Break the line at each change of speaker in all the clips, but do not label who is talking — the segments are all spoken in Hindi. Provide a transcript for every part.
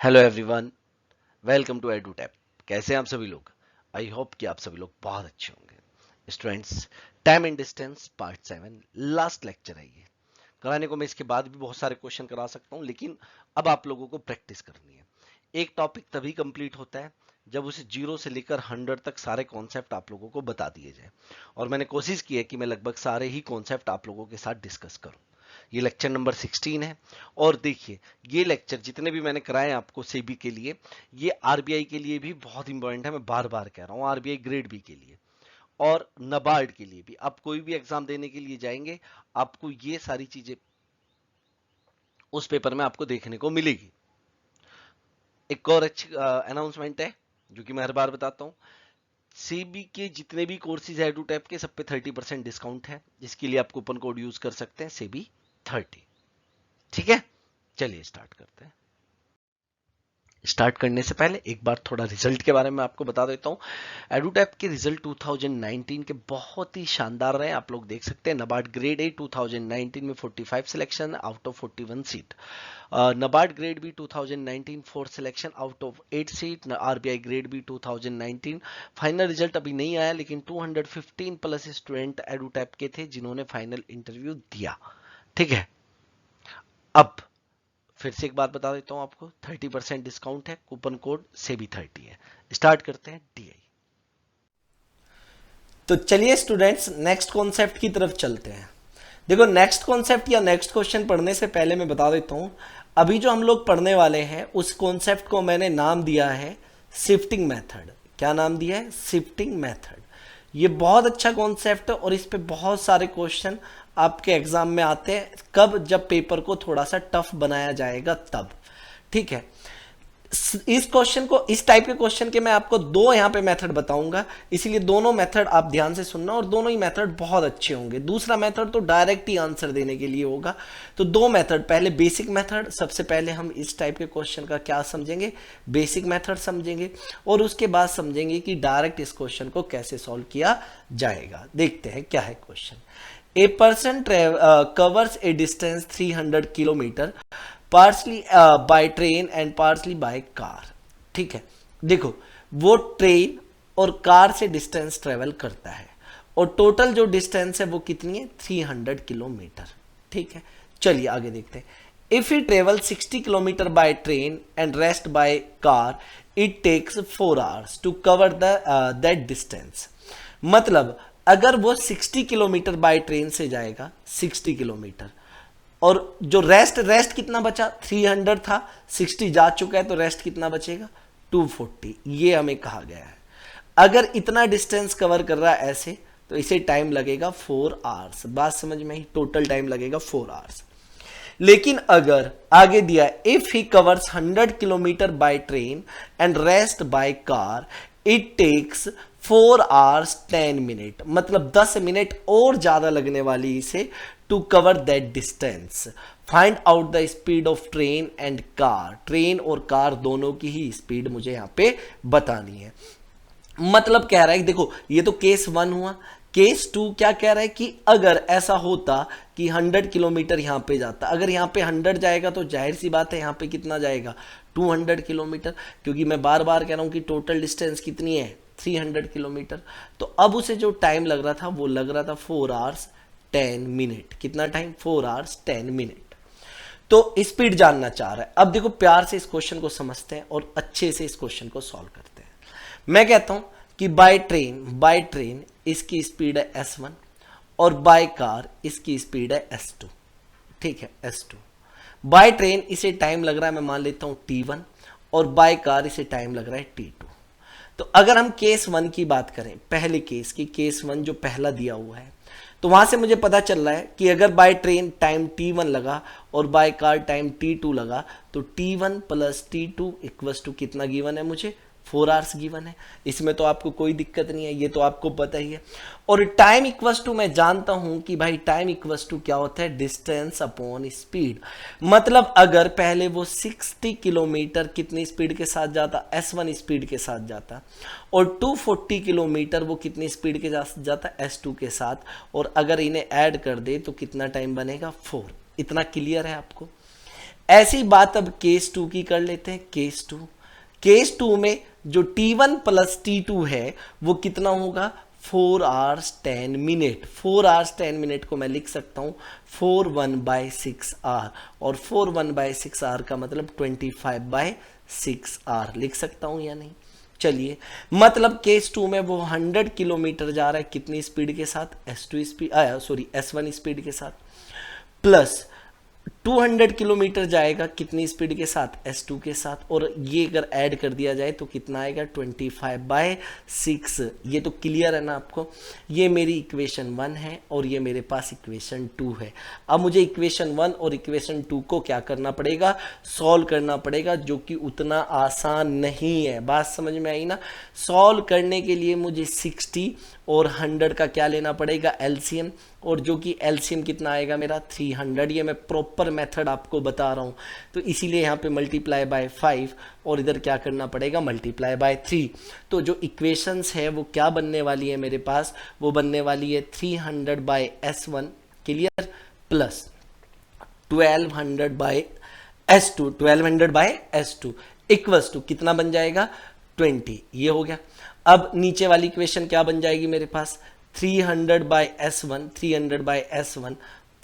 Hello everyone, welcome to Edutap. कैसे हैं आप सभी लोग? आई होप कि आप सभी लोग बहुत अच्छे होंगे। Students, time and distance part 7 last lecture है ये। कराने को मैं इसके बाद भी बहुत सारे क्वेश्चन करा सकता हूँ, लेकिन अब आप लोगों को प्रैक्टिस करनी है। एक टॉपिक तभी कंप्लीट होता है जब उसे 0 से लेकर 100 तक सारे कॉन्सेप्ट आप लोगों को बता दिए जाए, और मैंने कोशिश की है कि मैं लगभग सारे ही कॉन्सेप्ट आप लोगों के साथ डिस्कस करूं। ये लेक्चर नंबर 16 है। और देखिए, ये लेक्चर जितने भी मैंने कराए आपको सेबी के लिए, ये आरबीआई के लिए भी बहुत इंपॉर्टेंट है। मैं बार बार कह रहा हूँ, आरबीआई ग्रेड बी के लिए और नबार्ड के लिए भी। आप कोई भी एग्जाम देने के लिए जाएंगे, आपको ये सारी चीजें उस पेपर में आपको देखने को मिलेगी। एक और अच्छी अनाउंसमेंट है जो कि मैं हर बार बताता हूँ। सीबी के जितने भी कोर्सेज है एडुटैप के, सब पे 30% डिस्काउंट है, जिसके लिए आप कूपन कोड यूज कर सकते हैं सेबी 30। ठीक है, चलिए स्टार्ट करते हैं। स्टार्ट करने से पहले एक बार थोड़ा रिजल्ट के बारे में आपको बता देता हूँ। एडुटैप के रिजल्ट 2019 के बहुत ही शानदार रहे। आप लोग देख सकते हैं, नबार्ड ग्रेड ए 2019 में 45 selection out of 41 seat. NABARD grade B 2019 4 selection out of 8 seat. RBI grade B 2019 final result अभी नहीं आया, लेकिन 215 प्लस स्टूडेंट एडुटैप के थे जिन्होंने फाइनल इंटरव्यू दिया। ठीक है, अब फिर से एक बात बता देता हूं आपको, 30% डिस्काउंट है, कूपन कोड से भी 30 है। स्टार्ट करते हैं डीआई। तो चलिए स्टूडेंट्स, नेक्स्ट कॉन्सेप्ट की तरफ चलते हैं। देखो, नेक्स्ट कॉन्सेप्ट या नेक्स्ट क्वेश्चन पढ़ने से पहले मैं बता देता हूं, अभी जो हम लोग पढ़ने वाले हैं उस कॉन्सेप्ट को मैंने नाम दिया है शिफ्टिंग मेथड। क्या नाम दिया है? Shifting method. ये बहुत अच्छा कॉन्सेप्ट है और इस पे बहुत सारे क्वेश्चन आपके एग्जाम में आते हैं। कब? जब पेपर को थोड़ा सा टफ बनाया जाएगा तब। ठीक है, इस क्वेश्चन को, इस टाइप के क्वेश्चन के मैं आपको दो यहां पे मेथड बताऊंगा, इसीलिए दोनों मेथड आप ध्यान से सुनना, और दोनों ही मेथड बहुत अच्छे होंगे। दूसरा मेथड तो डायरेक्ट ही आंसर देने के लिए होगा। तो दो मेथड, पहले बेसिक मेथड, सबसे पहले हम इस टाइप के क्वेश्चन का क्या समझेंगे, बेसिक मेथड समझेंगे, और उसके बाद समझेंगे कि डायरेक्ट इस क्वेश्चन को कैसे सॉल्व किया जाएगा। देखते हैं क्या है question. A person covers a distance 300 kilometre partly by train and partly by car. ठीक है, देखो, वो ट्रेन और कार से डिस्टेंस ट्रेवल करता है, और टोटल जो डिस्टेंस है वो कितनी है? 300 किलोमीटर। ठीक है, चलिए आगे देखते हैं। If he travel 60 kilometre by train and rest by car, it takes 4 hours to cover that distance. मतलब अगर वो 60 किलोमीटर बाय ट्रेन से जाएगा, 60 किलोमीटर, और जो रेस्ट कितना बचा? 300 था, 60 जा चुका है, तो रेस्ट कितना बचेगा? 240। ये हमें कहा गया है। अगर इतना डिस्टेंस कवर कर रहा है ऐसे, तो इसे टाइम लगेगा 4 आवर्स। बात समझ में ही? टोटल टाइम लगेगा 4 आवर्स। लेकिन अगर आगे दिया, if he covers 100 kilometre by train and rest by car, it takes 4 hours 10 minute. मतलब 10 मिनट और ज्यादा लगने वाली इसे to cover that distance. Find out the speed of train and car. Train और कार दोनों की ही स्पीड मुझे यहां पे बतानी है। मतलब कह रहा है, देखो, ये तो केस 1 हुआ। केस 2 क्या कह रहा है कि अगर ऐसा होता कि 100 किलोमीटर यहां पे जाता, अगर यहां पे 100 जाएगा तो जाहिर सी बात है यहां पे कितना जाएगा? 200 किलोमीटर, क्योंकि मैं बार बार कह रहा हूं कि टोटल डिस्टेंस कितनी है? 300 किलोमीटर। तो अब उसे जो टाइम लग रहा था वो लग रहा था 4 आवर्स 10 मिनट। कितना टाइम? 4 hours 10 minute. तो स्पीड जानना चाह रहा है। अब देखो, प्यार से इस क्वेश्चन को समझते हैं और अच्छे से इस क्वेश्चन को सॉल्व करते हैं। मैं कहता हूं कि बाय ट्रेन इसकी स्पीड है s1, और बाय कार इसकी स्पीड है s2। ठीक है, s2। बाय ट्रेन इसे टाइम लग रहा है, मैं मान लेता हूं t1, और बाय कार इसे टाइम लग रहा है t2। तो अगर हम केस 1 की बात करें, पहले केस की, केस 1 जो पहला दिया हुआ है, तो वहां से मुझे पता चल रहा है कि अगर बाय ट्रेन टाइम t1 लगा और बाय कार टाइम t2 लगा, तो t1 plus t2 equals to कितना गिवन है मुझे? 4 आवर्स गिवन है। इसमें तो आपको कोई दिक्कत नहीं है, ये तो आपको पता ही है। और टाइम इक्वल्स टू मैं जानता हूं कि भाई टाइम इक्वल्स टू क्या होता है? Distance upon speed. मतलब अगर पहले वो 60 किलोमीटर कितनी स्पीड के साथ जाता? s1 स्पीड के साथ जाता, और 240 किलोमीटर वो कितनी स्पीड के साथ जाता? s2 के साथ। और अगर इन्हें ऐड कर दे तो कितना टाइम बनेगा? 4। इतना क्लियर है आपको? ऐसी बात अब केस 2 की कर लेते हैं। केस 2 में जो T1 प्लस T2 है वो कितना होगा, 4 आवर्स 10 मिनट। 4 आवर्स 10 मिनट को मैं लिख सकता हूं 4/1/6 आर, और 4/1/6 आर का मतलब 25/6 आर लिख सकता हूं या नहीं। चलिए, मतलब केस 2 में वो 100 किलोमीटर जा रहा है कितनी स्पीड के साथ, S2 स्पीड, S1 स्पीड के साथ, प्लस 200 किलोमीटर जाएगा कितनी स्पीड के साथ, S2 के साथ, और ये अगर ऐड कर दिया जाए तो कितना आएगा 25/6। ये तो क्लियर है ना आपको। ये मेरी इक्वेशन 1 है और ये मेरे पास इक्वेशन 2 है। अब मुझे इक्वेशन 1 और इक्वेशन 2 को क्या करना पड़ेगा, सॉल्व करना पड़ेगा, जो कि उतना आसान नहीं है। बात समझ में आई ना। सॉल्व करने के लिए मुझे 60 और 100 का क्या लेना पड़ेगा, एलसीएम, और जो कि एलसीएम कितना आएगा मेरा 300। ये मैं प्रॉपर मेथड आपको बता रहा हूं, तो इसीलिए यहाँ पे मल्टीप्लाई बाय 5 और इधर क्या करना पड़ेगा, मल्टीप्लाई बाय 3। तो जो इक्वेशंस है वो क्या बनने वाली है मेरे पास, वो बनने वाली है 300/S1 clear, plus 1200/S2 equals to कितना बन जाएगा 20। ये हो गया। अब नीचे वाली इक्वेशन क्या बन जाएगी मेरे पास, 300/S1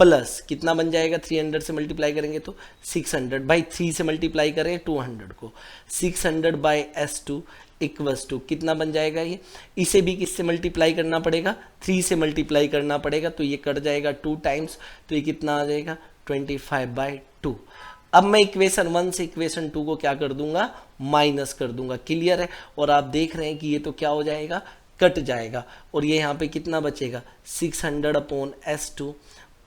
प्लस कितना बन जाएगा, 300 से मल्टीप्लाई करेंगे तो 600/3 से मल्टीप्लाई करें 200 को, 600/S2 इक्वल्स टू कितना बन जाएगा, ये इसे भी किससे मल्टीप्लाई करना पड़ेगा, 3 से मल्टीप्लाई करना पड़ेगा, तो ये कट जाएगा 2 टाइम्स, तो ये कितना आ जाएगा 25/2। अब मैं इक्वेशन 1 से इक्वेशन 2 को क्या कर दूंगा, माइनस कर दूंगा। क्लियर है। और आप देख रहे हैं कि ये तो क्या हो जाएगा, कट जाएगा, और ये यहाँ पे कितना बचेगा 600/S2,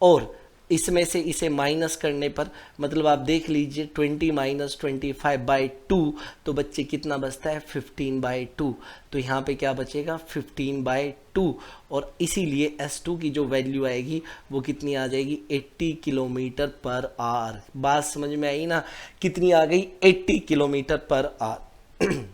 और इसमें से इसे माइनस करने पर मतलब आप देख लीजिए 20 - 25/2, तो बच्चे कितना बचता है 15/2। तो यहाँ पे क्या बचेगा 15/2, और इसीलिए S2 की जो वैल्यू आएगी वो कितनी आ जाएगी 80 किलोमीटर पर आवर। बात समझ में आई ना, कितनी आ गई 80 किलोमीटर पर आवर।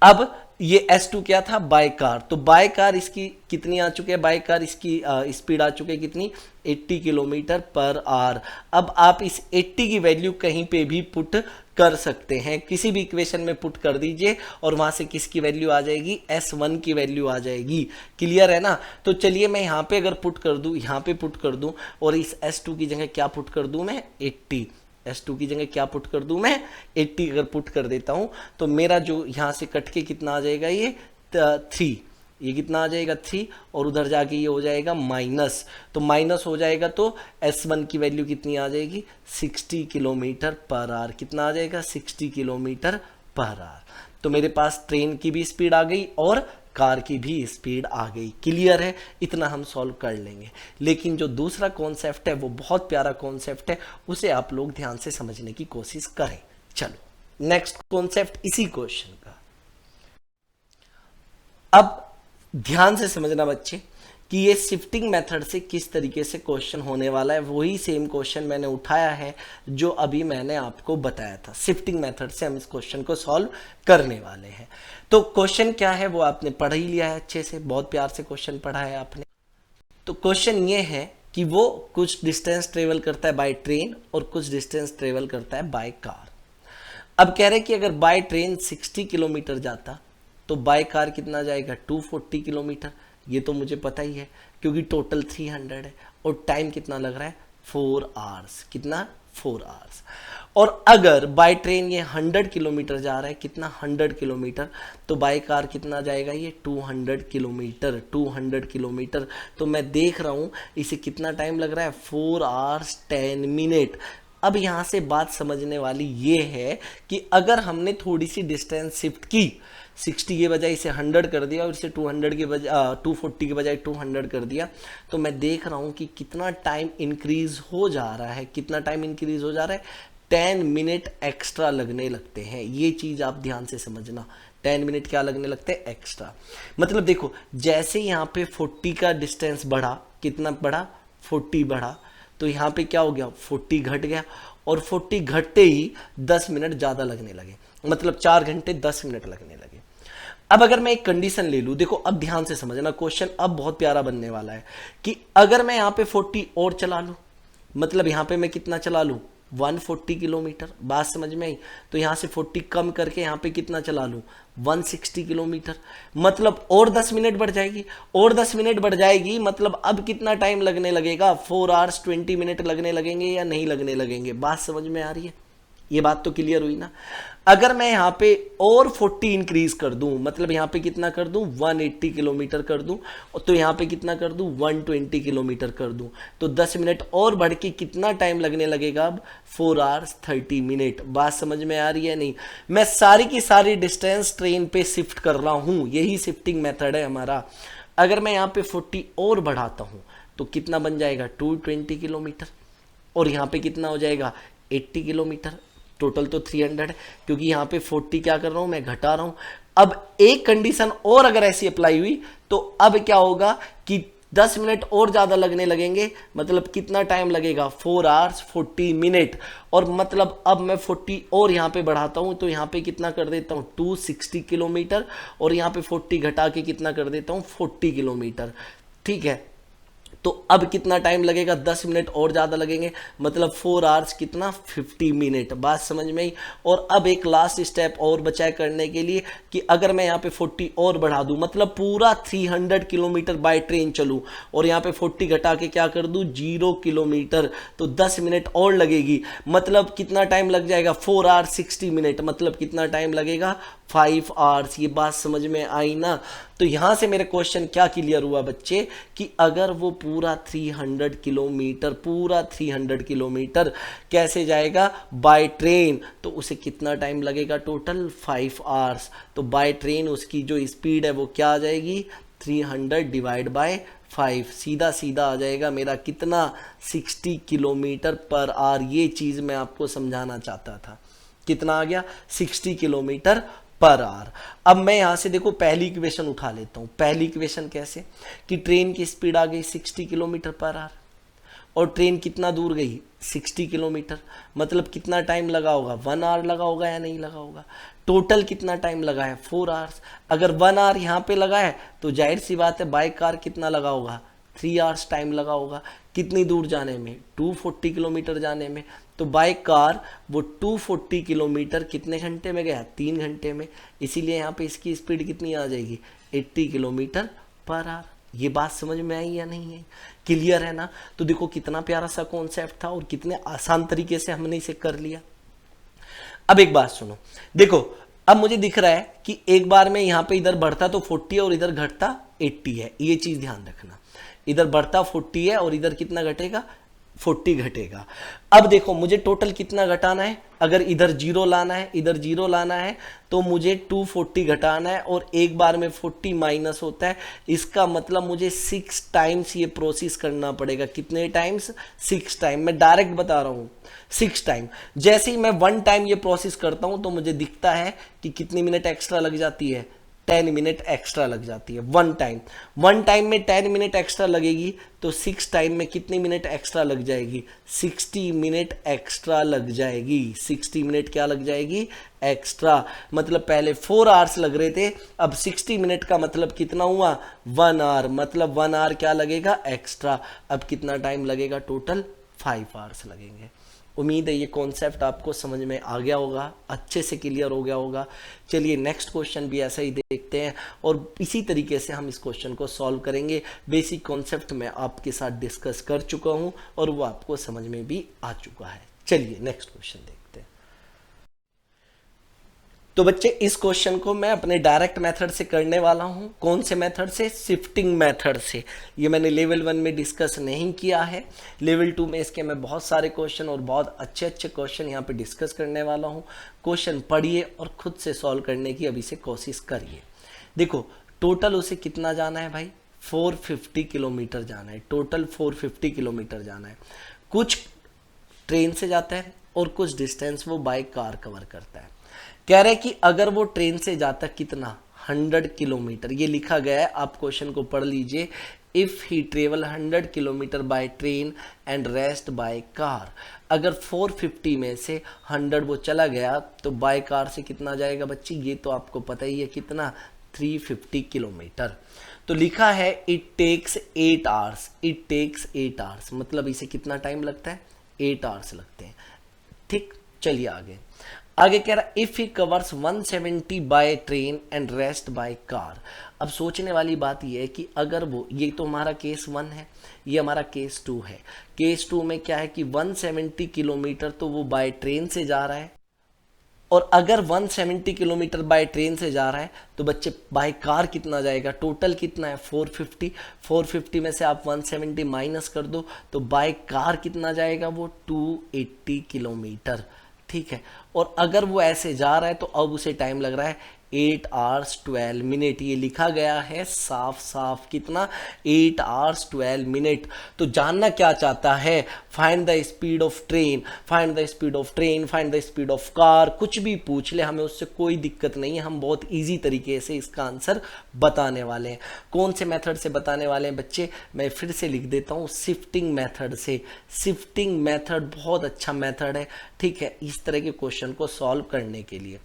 अब ये S2 क्या था, बाय कार, तो बाय कार इसकी कितनी आ चुकी है, बाय कार इसकी स्पीड आ चुकी है कितनी 80 किलोमीटर पर आवर। अब आप इस 80 की वैल्यू कहीं पे भी पुट कर सकते हैं, किसी भी इक्वेशन में पुट कर दीजिए और वहां से किसकी वैल्यू आ जाएगी, S1 की वैल्यू आ जाएगी। क्लियर है ना। तो चलिए मैं यहाँ पे अगर पुट कर दूं, यहाँ पे पुट कर दूं, और इस S2 की जगह क्या पुट कर दूं मैं 80, S2 की जगह क्या पुट कर दूं मैं 80 अगर पुट कर देता हूं तो मेरा जो यहां से कट के कितना आ जाएगा ये 3, ये कितना आ जाएगा 3, और उधर जाके ये हो जाएगा माइनस, तो माइनस हो जाएगा तो S1 की वैल्यू कितनी आ जाएगी 60 किलोमीटर पर आवर। कितना आ जाएगा 60 किलोमीटर पर आवर। तो मेरे पास ट्रेन की भी स्पीड आ गई और कार की भी स्पीड आ गई। क्लियर है, इतना हम सॉल्व कर लेंगे। लेकिन जो दूसरा कॉन्सेप्ट है वो बहुत प्यारा कॉन्सेप्ट है, उसे आप लोग ध्यान से समझने की कोशिश करें। चलो नेक्स्ट कॉन्सेप्ट इसी क्वेश्चन का। अब ध्यान से समझना बच्चे कि ये शिफ्टिंग मेथड से किस तरीके से क्वेश्चन होने वाला है। वही सेम क्वेश्चन मैंने उठाया है जो अभी मैंने आपको बताया था। शिफ्टिंग मेथड से हम इस क्वेश्चन को सॉल्व करने वाले हैं। तो क्वेश्चन क्या है वो आपने पढ़ ही लिया है अच्छे से, बहुत प्यार से क्वेश्चन पढ़ा है आपने। तो क्वेश्चन ये है कि वो कुछ डिस्टेंस ट्रेवल करता है बाय ट्रेन और कुछ डिस्टेंस ट्रेवल करता है बाय कार। अब कह रहे कि अगर बाय ट्रेन 60 किलोमीटर जाता तो बाय कार कितना जाएगा 240 किलोमीटर। ये तो मुझे पता ही है क्योंकि टोटल 300 है, और टाइम कितना लग रहा है 4 आवर्स। कितना 4 आवर्स। और अगर बाय ट्रेन ये 100 किलोमीटर जा रहा है, कितना 100 किलोमीटर, तो बाय कार कितना जाएगा ये 200 किलोमीटर। 200 किलोमीटर तो मैं देख रहा हूं इसे कितना टाइम लग रहा है 4 आवर्स 10 मिनट। अब यहां से बात समझने वाली ये है कि अगर हमने थोड़ी सी डिस्टेंस शिफ्ट की, 60 के बजाय इसे 100 कर दिया और इसे 200 के बजाय 240 के बजाय 200 कर दिया, तो मैं देख रहा हूं कि कितना टाइम इंक्रीज हो जा रहा है। कितना टाइम इंक्रीज हो जा रहा है 10 मिनट एक्स्ट्रा लगने लगते हैं। ये चीज आप ध्यान से समझना, 10 मिनट क्या लगने लगते हैं एक्स्ट्रा। मतलब देखो जैसे यहाँ पे 40 का डिस्टेंस बढ़ा, कितना बढ़ा 40 बढ़ा, तो यहाँ पे क्या हो गया 40 घट गया, और 40 घटते ही 10 मिनट ज्यादा लगने लगे, मतलब 4 घंटे 10 मिनट लगने लगे। अब अगर मैं एक कंडीशन ले लूं, देखो अब ध्यान से समझना, क्वेश्चन अब बहुत प्यारा बनने वाला है कि अगर मैं यहाँ पे 40 और चला लूं, मतलब यहाँ पे मैं कितना चला लूं 140 किलोमीटर। बात समझ में आई? तो यहाँ से 40 कम करके यहाँ पे कितना चला लूँ, 160 किलोमीटर। मतलब और 10 मिनट बढ़ जाएगी, और 10 मिनट बढ़ जाएगी, मतलब अब कितना टाइम लगने लगेगा, 4 आवर्स 20 मिनट लगने लगेंगे या नहीं लगने लगेंगे। बात समझ में आ रही है? ये बात तो क्लियर हुई ना। अगर मैं यहाँ पे और 40 इंक्रीज कर दूं, मतलब यहाँ पे कितना कर दूं, 180 किलोमीटर कर दूं, तो यहाँ पे कितना कर दूं, 120 किलोमीटर कर दूं, तो 10 मिनट और बढ़ के कितना टाइम लगने लगेगा अब, 4 आवर्स 30 मिनट। बात समझ में आ रही है नहीं? मैं सारी की सारी डिस्टेंस ट्रेन पे शिफ्ट कर रहा हूँ, यही शिफ्टिंग मेथड है हमारा। अगर मैं यहाँ पे 40 और बढ़ाता हूँ तो कितना बन जाएगा, 220 किलोमीटर, और यहाँ पे कितना हो जाएगा, 80 किलोमीटर। टोटल तो 300 है, क्योंकि यहाँ पे 40 क्या कर रहा हूँ मैं, घटा रहा हूँ। अब एक कंडीशन और अगर ऐसी अप्लाई हुई तो अब क्या होगा कि 10 मिनट और ज़्यादा लगने लगेंगे, मतलब कितना टाइम लगेगा, 4 आवर्स 40 मिनट। और मतलब अब मैं 40 और यहाँ पे बढ़ाता हूँ तो यहाँ पे कितना कर देता हूँ, 260 किलोमीटर, और यहाँ पे 40 घटा के कितना कर देता हूँ, 40 किलोमीटर। ठीक है, तो अब कितना टाइम लगेगा, 10 मिनट और ज़्यादा लगेंगे, मतलब 4 आवर्स कितना, 50 मिनट। बात समझ में आई? और अब एक लास्ट स्टेप और बचा है करने के लिए कि अगर मैं यहाँ पे 40 और बढ़ा दूँ, मतलब पूरा 300 किलोमीटर बाय ट्रेन चलूँ, और यहाँ पे 40 घटा के क्या कर दूँ, 0 किलोमीटर, तो 10 मिनट और लगेगी, मतलब कितना टाइम लग जाएगा, 4 आवर्स 60 मिनट, मतलब कितना टाइम लगेगा, 5 आवर्स। ये बात समझ में आई ना? तो यहां से मेरे क्वेश्चन क्या क्लियर हुआ बच्चे, कि अगर वो पूरा 300 किलोमीटर, पूरा 300 किलोमीटर कैसे जाएगा, बाय ट्रेन, तो उसे कितना टाइम लगेगा, टोटल 5 आवर्स। तो बाय ट्रेन उसकी जो स्पीड है वो क्या आ जाएगी, 300 डिवाइड बाय 5, सीधा सीधा आ जाएगा मेरा कितना, 60 किलोमीटर पर आवर। ये चीज मैं आपको समझाना चाहता था। कितना आ गया, 60 किलोमीटर पर आवर। अब मैं यहां से देखो पहली इक्वेशन उठा लेता हूं। पहली इक्वेशन कैसे, कि ट्रेन की स्पीड आ गई 60 किलोमीटर पर आवर, और ट्रेन कितना दूर गई, 60 किलोमीटर, मतलब कितना टाइम लगा होगा, 1 आवर लगा होगा या नहीं लगा होगा। टोटल कितना टाइम लगा है, 4 आवर्स। अगर 1 आवर यहाँ पे लगा है तो जाहिर सी बात है बाइक कार कितना लगा होगा, 3 आवर्स टाइम लगा होगा। कितनी दूर जाने में, 240 किलोमीटर जाने में। तो बाय कार वो 240 किलोमीटर कितने घंटे में गया, 3 घंटे में। इसीलिए यहाँ पे इसकी स्पीड कितनी आ जाएगी, 80 किलोमीटर पर आवर। ये बात समझ में आई या नहीं है? क्लियर है ना? तो देखो कितना प्यारा सा कॉन्सेप्ट था और कितने आसान तरीके से हमने इसे कर लिया। अब एक बात सुनो, देखो अब मुझे दिख रहा है कि एक बार में यहाँ पे इधर बढ़ता तो 40 है और इधर घटता 80 है। ये चीज ध्यान रखना, इधर बढ़ता 40 है और इधर कितना घटेगा, 40 घटेगा। अब देखो मुझे टोटल कितना घटाना है, अगर इधर 0 लाना है, इधर 0 लाना है, तो मुझे 240 घटाना है, और एक बार में 40 माइनस होता है। इसका मतलब मुझे 6 टाइम्स ये प्रोसेस करना पड़ेगा। कितने टाइम्स, 6 टाइम। मैं डायरेक्ट बता रहा हूं, 6 टाइम। जैसे ही मैं 1 टाइम ये प्रोसेस करता हूं तो मुझे दिखता है कि कितनी मिनट एक्स्ट्रा लग जाती है, 10 मिनट एक्स्ट्रा लग जाती है। 1 टाइम, 1 टाइम में 10 मिनट एक्स्ट्रा लगेगी, तो 6 टाइम में कितनी मिनट एक्स्ट्रा लग जाएगी, 60 मिनट एक्स्ट्रा लग जाएगी। 60 मिनट क्या लग जाएगी, एक्स्ट्रा। मतलब पहले 4 आवर्स लग रहे थे, अब 60 मिनट का मतलब कितना हुआ, 1 आवर, मतलब 1 आवर क्या लगेगा, एक्स्ट्रा। अब कितना टाइम लगेगा, टोटल 5 आवर्स लगेंगे। उम्मीद है ये कॉन्सेप्ट आपको समझ में आ गया होगा, अच्छे से क्लियर हो गया होगा। चलिए नेक्स्ट क्वेश्चन भी ऐसा ही देखते हैं और इसी तरीके से हम इस क्वेश्चन को सॉल्व करेंगे। बेसिक कॉन्सेप्ट मैं आपके साथ डिस्कस कर चुका हूं और वो आपको समझ में भी आ चुका है। चलिए नेक्स्ट क्वेश्चन देखते हैं। तो बच्चे इस क्वेश्चन को मैं अपने डायरेक्ट मेथड से करने वाला हूं। कौन से मेथड से, शिफ्टिंग मेथड से। ये मैंने लेवल 1 में डिस्कस नहीं किया है, लेवल 2 में इसके मैं बहुत सारे क्वेश्चन और बहुत अच्छे अच्छे क्वेश्चन यहाँ पे डिस्कस करने वाला हूँ। क्वेश्चन पढ़िए और खुद से सॉल्व करने की अभी से कोशिश करिए। देखो टोटल उसे कितना जाना है भाई, 450 किलोमीटर जाना है, टोटल 450 किलोमीटर जाना है। कुछ ट्रेन से जाता है और कुछ डिस्टेंस वो बाय कार कवर करता है। कह रहे कि अगर वो ट्रेन से जाता कितना, 100 किलोमीटर, ये लिखा गया है, आप क्वेश्चन को पढ़ लीजिए। If he travel 100 kilometre by train and rest by car, अगर 450 में से 100 वो चला गया तो बाय कार से कितना जाएगा बच्ची, ये तो आपको पता ही है कितना, 350 किलोमीटर। तो लिखा है it takes 8 hours, it takes 8 hours, मतलब इसे कितना टाइम लगता है, 8 आवर्स लगते हैं। ठीक, चलिए आगे। आगे कह रहा if he covers 170 bye train and rest by car. अब सोचने वाली बात यह है कि अगर वो, ये तो हमारा केस 1 है, ये हमारा केस 2 है। केस 2 में क्या है कि 170 किलोमीटर तो वो बाय ट्रेन से जा रहा है, और अगर 170 किलोमीटर बाय ट्रेन से जा रहा है तो बच्चे बाय कार कितना जाएगा, टोटल कितना है 450। 450 में से आप 170 माइनस कर दो तो बाय कार कितना जाएगा, वो 280 किलोमीटर, ठीक है। और अगर वो ऐसे जा रहा है तो अब उसे टाइम लग रहा है 8 आवर्स 12 मिनट। ये लिखा गया है साफ साफ, कितना, 8 आवर्स 12 मिनट। तो जानना क्या चाहता है, find the speed of train, find the speed of train, find the speed of car, कुछ भी पूछ ले, हमें उससे कोई दिक्कत नहीं है। हम बहुत ईजी तरीके से इसका आंसर बताने वाले हैं। कौन से मेथड से बताने वाले हैं बच्चे, मैं फिर से लिख देता हूँ, शिफ्टिंग मेथड से। शिफ्टिंग मेथड बहुत अच्छा मेथड है, ठीक है, इस तरह के क्वेश्चन को सॉल्व करने के लिए।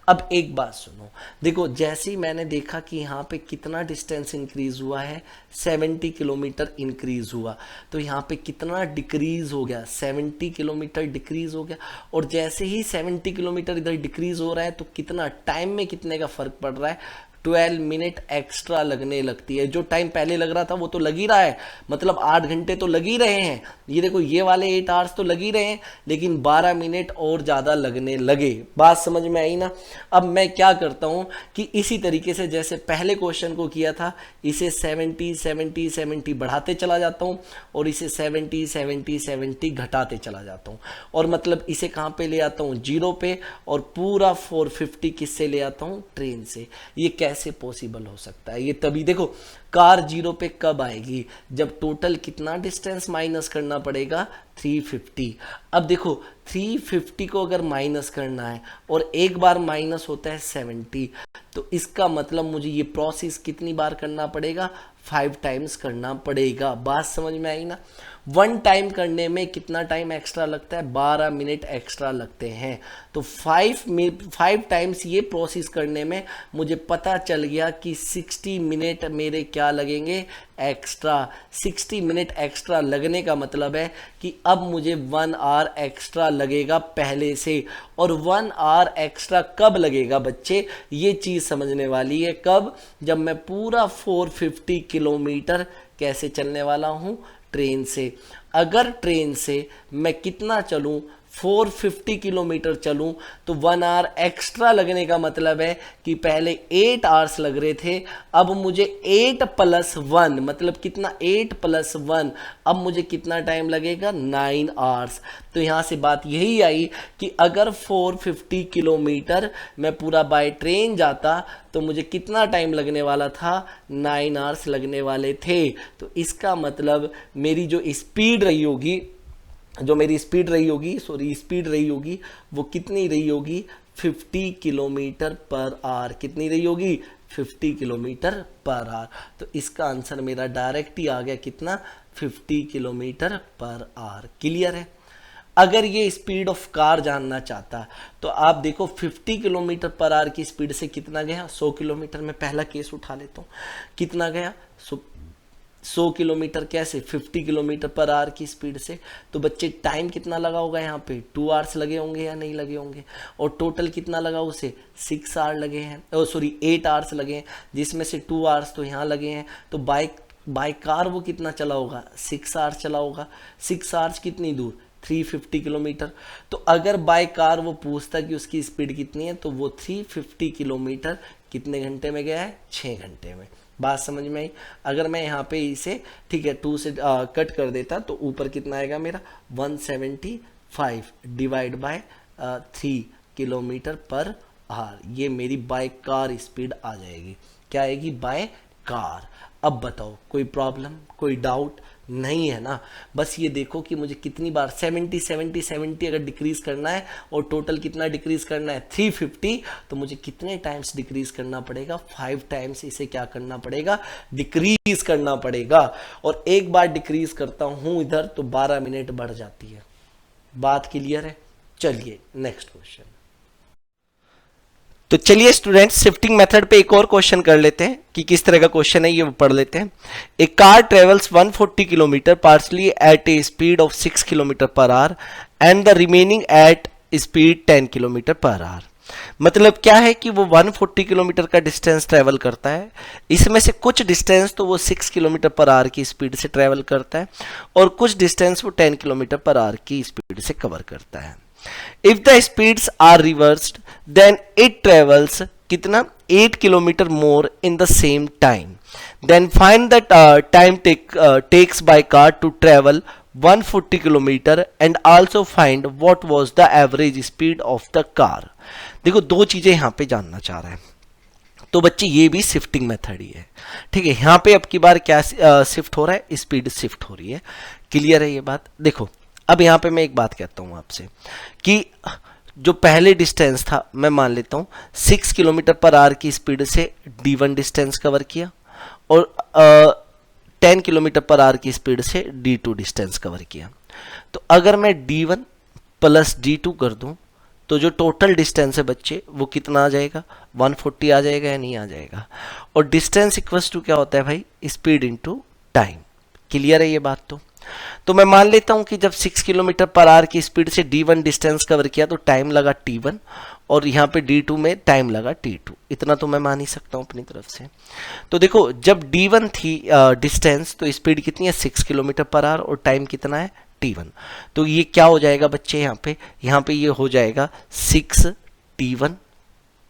अब एक बात सुनो, देखो जैसे ही मैंने देखा कि यहाँ पे कितना डिस्टेंस इंक्रीज हुआ है, 70 किलोमीटर इंक्रीज हुआ, तो यहाँ पे कितना डिक्रीज हो गया, 70 किलोमीटर डिक्रीज हो गया। और जैसे ही 70 किलोमीटर इधर डिक्रीज हो रहा है तो कितना टाइम में कितने का फर्क पड़ रहा है, 12 मिनट एक्स्ट्रा लगने लगती है। जो टाइम पहले लग रहा था वो तो लग ही रहा है, मतलब 8 घंटे तो लग ही रहे हैं। ये देखो ये वाले 8 आवर्स तो लग ही रहे हैं, लेकिन 12 मिनट और ज़्यादा लगने लगे। बात समझ में आई ना। अब मैं क्या करता हूँ कि इसी तरीके से जैसे पहले क्वेश्चन को किया था, इसे 70 70 70 बढ़ाते चला जाता हूँ और इसे 70 70 70 घटाते चला जाता हूँ। और मतलब इसे कहाँ पे ले आता हूँ, 0 पे, और पूरा 450 किससे ले आता हूँ, ट्रेन से। ये कैसे पॉसिबल हो सकता है, ये तभी देखो कार 0 पे कब आएगी, जब टोटल कितना डिस्टेंस माइनस करना पड़ेगा, 350। अब देखो 350 को अगर माइनस करना है और एक बार माइनस होता है 70, तो इसका मतलब मुझे ये प्रोसेस कितनी बार करना पड़ेगा, 5 टाइम्स करना पड़ेगा। बात समझ में आई ना। 1 टाइम करने में कितना टाइम एक्स्ट्रा लगता है, 12 मिनट एक्स्ट्रा लगते हैं। तो 5 टाइम्स ये प्रोसेस करने में मुझे पता चल गया कि 60 मिनट मेरे क्या लगेंगे, एक्स्ट्रा। 60 मिनट एक्स्ट्रा लगने का मतलब है कि अब मुझे 1 आवर एक्स्ट्रा लगेगा पहले से। और 1 आवर एक्स्ट्रा कब लगेगा बच्चे, ये चीज़ समझने वाली है। कब, जब मैं पूरा 450 किलोमीटर कैसे चलने वाला हूँ, ट्रेन से। अगर ट्रेन से मैं कितना चलूँ, 450 किलोमीटर चलूँ, तो 1 आवर एक्स्ट्रा लगने का मतलब है कि पहले 8 आवर्स लग रहे थे, अब मुझे 8 + 1 मतलब कितना, 8 + 1, अब मुझे कितना टाइम लगेगा, 9 आवर्स। तो यहाँ से बात यही आई कि अगर 450 किलोमीटर मैं पूरा बाय ट्रेन जाता तो मुझे कितना टाइम लगने वाला था, 9 आवर्स लगने वाले थे। तो इसका मतलब मेरी जो स्पीड रही होगी, स्पीड रही होगी वो कितनी रही होगी, 50 किलोमीटर पर आवर। कितनी रही होगी, 50 किलोमीटर पर आवर। तो इसका आंसर मेरा डायरेक्ट ही आ गया, कितना, 50 किलोमीटर पर आवर। क्लियर है। अगर ये स्पीड ऑफ कार जानना चाहता तो आप देखो 50 किलोमीटर पर आवर की स्पीड से कितना गया, 100 किलोमीटर। में पहला केस उठा लेता हूँ, कितना गया, 100 किलोमीटर कैसे, 50 किलोमीटर पर आवर की स्पीड से। तो बच्चे टाइम कितना लगा होगा यहाँ पे, 2 आवर्स लगे होंगे या नहीं लगे होंगे। और टोटल कितना लगा उसे, 6 आवर लगे हैं, 8 आवर्स लगे हैं, जिसमें से 2 आवर्स तो यहाँ लगे हैं। तो बाय कार वो कितना चला होगा, 6 आवर्स चला होगा। 6 आवर्स कितनी दूर, 350 किलोमीटर। तो अगर बाय कार वो पूछता कि उसकी स्पीड कितनी है, तो वो 350 किलोमीटर कितने घंटे में गया है, 6 घंटे में। बात समझ में आई। अगर मैं यहाँ पे इसे, ठीक है, 2 से कट कर देता तो ऊपर कितना आएगा मेरा, 175 divide by 3 kilometre per our. ये मेरी बाय कार स्पीड आ जाएगी। क्या आएगी, बाय कार। अब बताओ कोई प्रॉब्लम, कोई डाउट नहीं है ना। बस ये देखो कि मुझे कितनी बार 70 अगर डिक्रीज करना है और टोटल कितना डिक्रीज करना है, 350, तो मुझे कितने टाइम्स डिक्रीज करना पड़ेगा, 5 टाइम्स इसे क्या करना पड़ेगा, डिक्रीज करना पड़ेगा। और एक बार डिक्रीज करता हूं इधर तो 12 मिनट बढ़ जाती है। बात क्लियर है। चलिए नेक्स्ट क्वेश्चन। तो चलिए स्टूडेंट्स शिफ्टिंग मेथड पे एक और क्वेश्चन कर लेते हैं कि किस तरह का क्वेश्चन है, ये पढ़ लेते हैं। A car travels 140 kilometre partly at a speed of 6 kilometre per hour and the remaining at speed 10 kilometre per hour. मतलब क्या है कि वो 140 किलोमीटर का डिस्टेंस ट्रेवल करता है, इसमें से कुछ डिस्टेंस तो वो 6 किलोमीटर पर आवर की स्पीड से ट्रेवल करता है और कुछ डिस्टेंस वो 10 किलोमीटर पर आवर की स्पीड से कवर करता है। If the speeds are reversed then it travels कितना 8 kilometre more in the same time, then find the time takes by car to travel 140 kilometre and also find what was the average speed of the car. देखो दो चीजें यहां पे जानना चाह रहे हैं, तो बच्चे ये भी शिफ्टिंग मेथड ही है, ठीक है। यहां पे अब की बार क्या शिफ्ट हो रहा है, स्पीड शिफ्ट हो रही है। क्लियर है ये बात? देखो अब यहां पे मैं एक बात कहता हूं आपसे कि जो पहले डिस्टेंस था मैं मान लेता हूं 6 किलोमीटर पर आवर की स्पीड से D1 डिस्टेंस कवर किया और 10 किलोमीटर पर आवर की स्पीड से D2 डिस्टेंस कवर किया। तो अगर मैं D1 प्लस D2 कर दूं तो जो टोटल डिस्टेंस है बच्चे वो कितना आ जाएगा, 140 आ जाएगा या नहीं आ जाएगा। और डिस्टेंस इक्वल्स टू क्या होता है भाई, स्पीड इनटू टाइम। क्लियर है ये बात? तो मैं मान लेता हूं कि जब 6 किलोमीटर पर आवर की स्पीड से D1 डिस्टेंस कवर किया तो टाइम लगा T1 और यहाँ पे D2 में टाइम लगा T2। इतना तो मैं मान ही सकता हूं अपनी तरफ से। तो देखो जब D1 थी डिस्टेंस तो स्पीड कितनी है 6 किलोमीटर पर आवर और टाइम कितना है T1। तो ये क्या हो जाएगा बच्चे, यहाँ पे ये हो जाएगा 6T1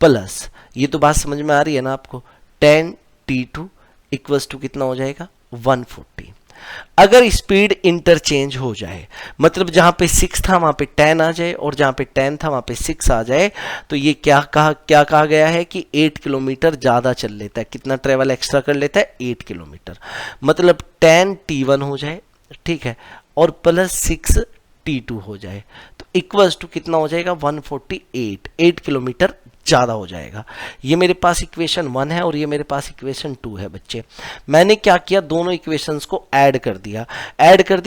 प्लस, ये तो बात समझ में आ रही है ना आपको, 10T2 इक्वल्स टू कितना हो जाएगा 140। अगर स्पीड इंटरचेंज हो जाए, मतलब जहां पे 6 था वहां पे 10 आ जाए और जहां पे 10 था वहां पे 6 आ जाए, तो ये क्या कहा गया है कि 8 किलोमीटर ज्यादा चल लेता है। कितना ट्रेवल एक्स्ट्रा कर लेता है, 8 किलोमीटर। मतलब 10T1 हो जाए, ठीक है, और प्लस 6T2 हो जाए तो इक्वल्स टू कितना हो जाएगा 148, 8 किलोमीटर ज्यादा हो जाएगा। ये मेरे पास इक्वेशन 1 है और ये मेरे पास इक्वेशन 2 है बच्चे। मैंने क्या किया, दोनों इक्वेशंस को ऐड कर दिया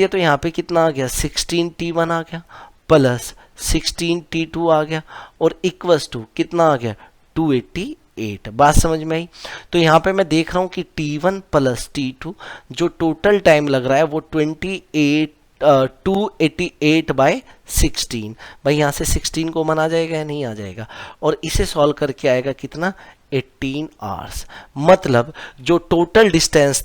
तो यहाँ पे कितना आ गया 16T1 आ गया प्लस 16T2 आ गया और इक्वल्स टू कितना आ गया 288। बात समझ में आई? तो यहाँ पे मैं देख रहा हूँ कि T1 प्लस T2 जो टोटल टाइम लग रहा है वो 288/16। भाई यहाँ से 16 को मना जाएगा या नहीं आ जाएगा, और इसे सॉल्व करके आएगा कितना 18 आवर्स। मतलब जो टोटल डिस्टेंस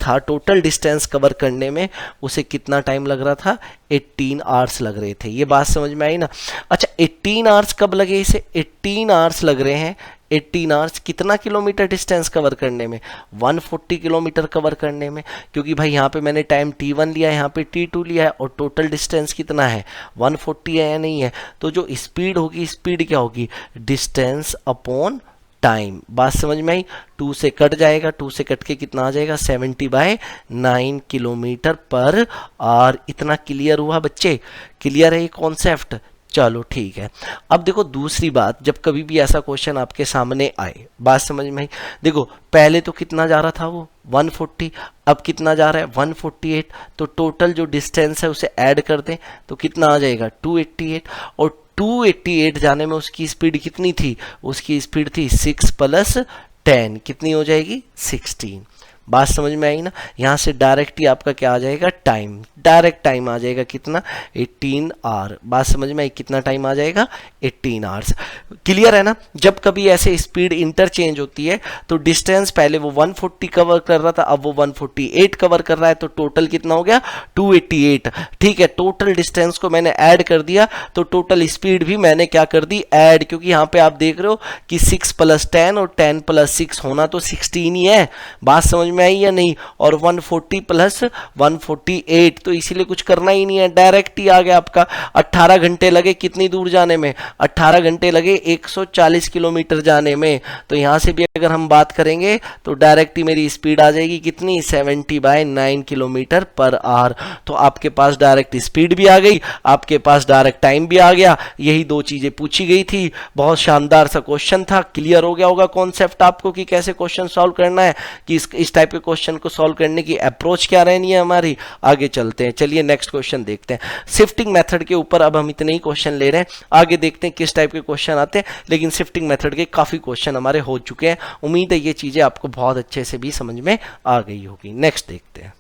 कवर करने में उसे कितना टाइम लग रहा था, 18 आवर्स लग रहे थे। ये बात समझ में आई ना? अच्छा 18 आवर्स कब लगे इसे, 18 आवर्स लग रहे हैं 18 आवर्स कितना किलोमीटर डिस्टेंस कवर करने में, 140 किलोमीटर कवर करने में। क्योंकि भाई यहाँ पे मैंने टाइम T1 लिया है, यहाँ पे T2 लिया है और टोटल डिस्टेंस कितना है 140 है या नहीं है। तो जो स्पीड होगी, स्पीड क्या होगी, डिस्टेंस अपॉन टाइम। बात समझ में आई? 2 से कट जाएगा, 2 से कट के कितना आ जाएगा 70/9 किलोमीटर पर आवर। इतना क्लियर हुआ बच्चे? क्लियर है ये कॉन्सेप्ट? चलो ठीक है। अब देखो दूसरी बात, जब कभी भी ऐसा क्वेश्चन आपके सामने आए, बात समझ में आई? देखो पहले तो कितना जा रहा था वो 140, अब कितना जा रहा है 148। तो टोटल जो डिस्टेंस है उसे ऐड कर दें तो कितना आ जाएगा 288। और 288 जाने में उसकी स्पीड कितनी थी, उसकी स्पीड थी 6 + 10, कितनी हो जाएगी 16। बात समझ में आई ना? यहाँ से डायरेक्ट ही आपका क्या आ जाएगा, टाइम, डायरेक्ट टाइम आ जाएगा कितना 18 आवर। बात समझ में आई? कितना टाइम आ जाएगा 18 आवर्स। क्लियर है ना? जब कभी ऐसे स्पीड इंटरचेंज होती है तो डिस्टेंस पहले वो 140 कवर कर रहा था, अब वो 148 कवर कर रहा है, तो टोटल कितना हो गया 288। ठीक है, टोटल डिस्टेंस को मैंने ऐड कर दिया तो टोटल स्पीड भी मैंने क्या कर दी, ऐड। क्योंकि यहाँ पे आप देख रहे हो कि 6 + 10 और 10 + 6 होना तो 16 ही है। बात समझ में आई या नहीं? और 140 + 148, तो इसीलिए कुछ करना ही नहीं है, डायरेक्ट ही आ गया आपका। 18 घंटे लगे कितनी दूर जाने में, 18 घंटे लगे 140 किलोमीटर जाने में। तो यहां से भी अगर हम बात करेंगे तो डायरेक्ट ही मेरी स्पीड आ जाएगी कितनी 70/9 किलोमीटर पर आवर। तो आपके पास डायरेक्ट स्पीड भी आ गई, आपके पास डायरेक्ट टाइम भी आ गया। यही दो चीजें पूछी गई थी। बहुत शानदार सा क्वेश्चन था। क्लियर हो गया होगा कॉन्सेप्ट आपको कि कैसे क्वेश्चन सॉल्व करना है, कि इस टाइप के क्वेश्चन को सॉल्व करने की अप्रोच क्या रहनी है हमारी। आगे चलते हैं, चलिए नेक्स्ट क्वेश्चन देखते हैं। शिफ्टिंग मेथड के ऊपर अब हम इतने ही क्वेश्चन ले रहे हैं, आगे देखते हैं किस टाइप के क्वेश्चन आते हैं। लेकिन शिफ्टिंग मेथड के काफी क्वेश्चन हमारे हो चुके हैं। उम्मीद है ये चीजें आपको बहुत अच्छे से भी समझ में आ गई होगी। नेक्स्ट देखते हैं।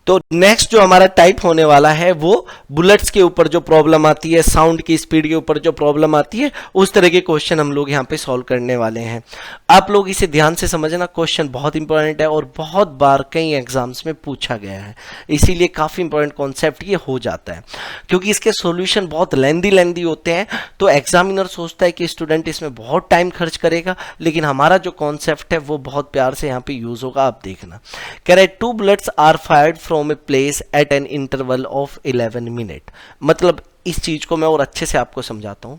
तो नेक्स्ट जो हमारा टाइप होने वाला है वो बुलेट्स के ऊपर जो प्रॉब्लम आती है, साउंड की स्पीड के ऊपर जो प्रॉब्लम आती है, उस तरह के क्वेश्चन हम लोग यहाँ पे सॉल्व करने वाले हैं। आप लोग इसे ध्यान से समझना, क्वेश्चन बहुत इंपॉर्टेंट है और बहुत बार कई एग्जाम्स में पूछा गया है, इसीलिए काफी इंपॉर्टेंट कॉन्सेप्ट ये हो जाता है। क्योंकि इसके सॉल्यूशन बहुत लेंदी होते हैं, तो एग्जामिनर सोचता है कि स्टूडेंट इसमें बहुत टाइम खर्च करेगा, लेकिन हमारा जो कॉन्सेप्ट है वो बहुत प्यार से यहाँ पे यूज होगा। आप देखना, कह रहे 2 bullets are fired from a place at an interval of 11 minute. मतलब इस चीज को मैं और अच्छे से आपको समझाता हूं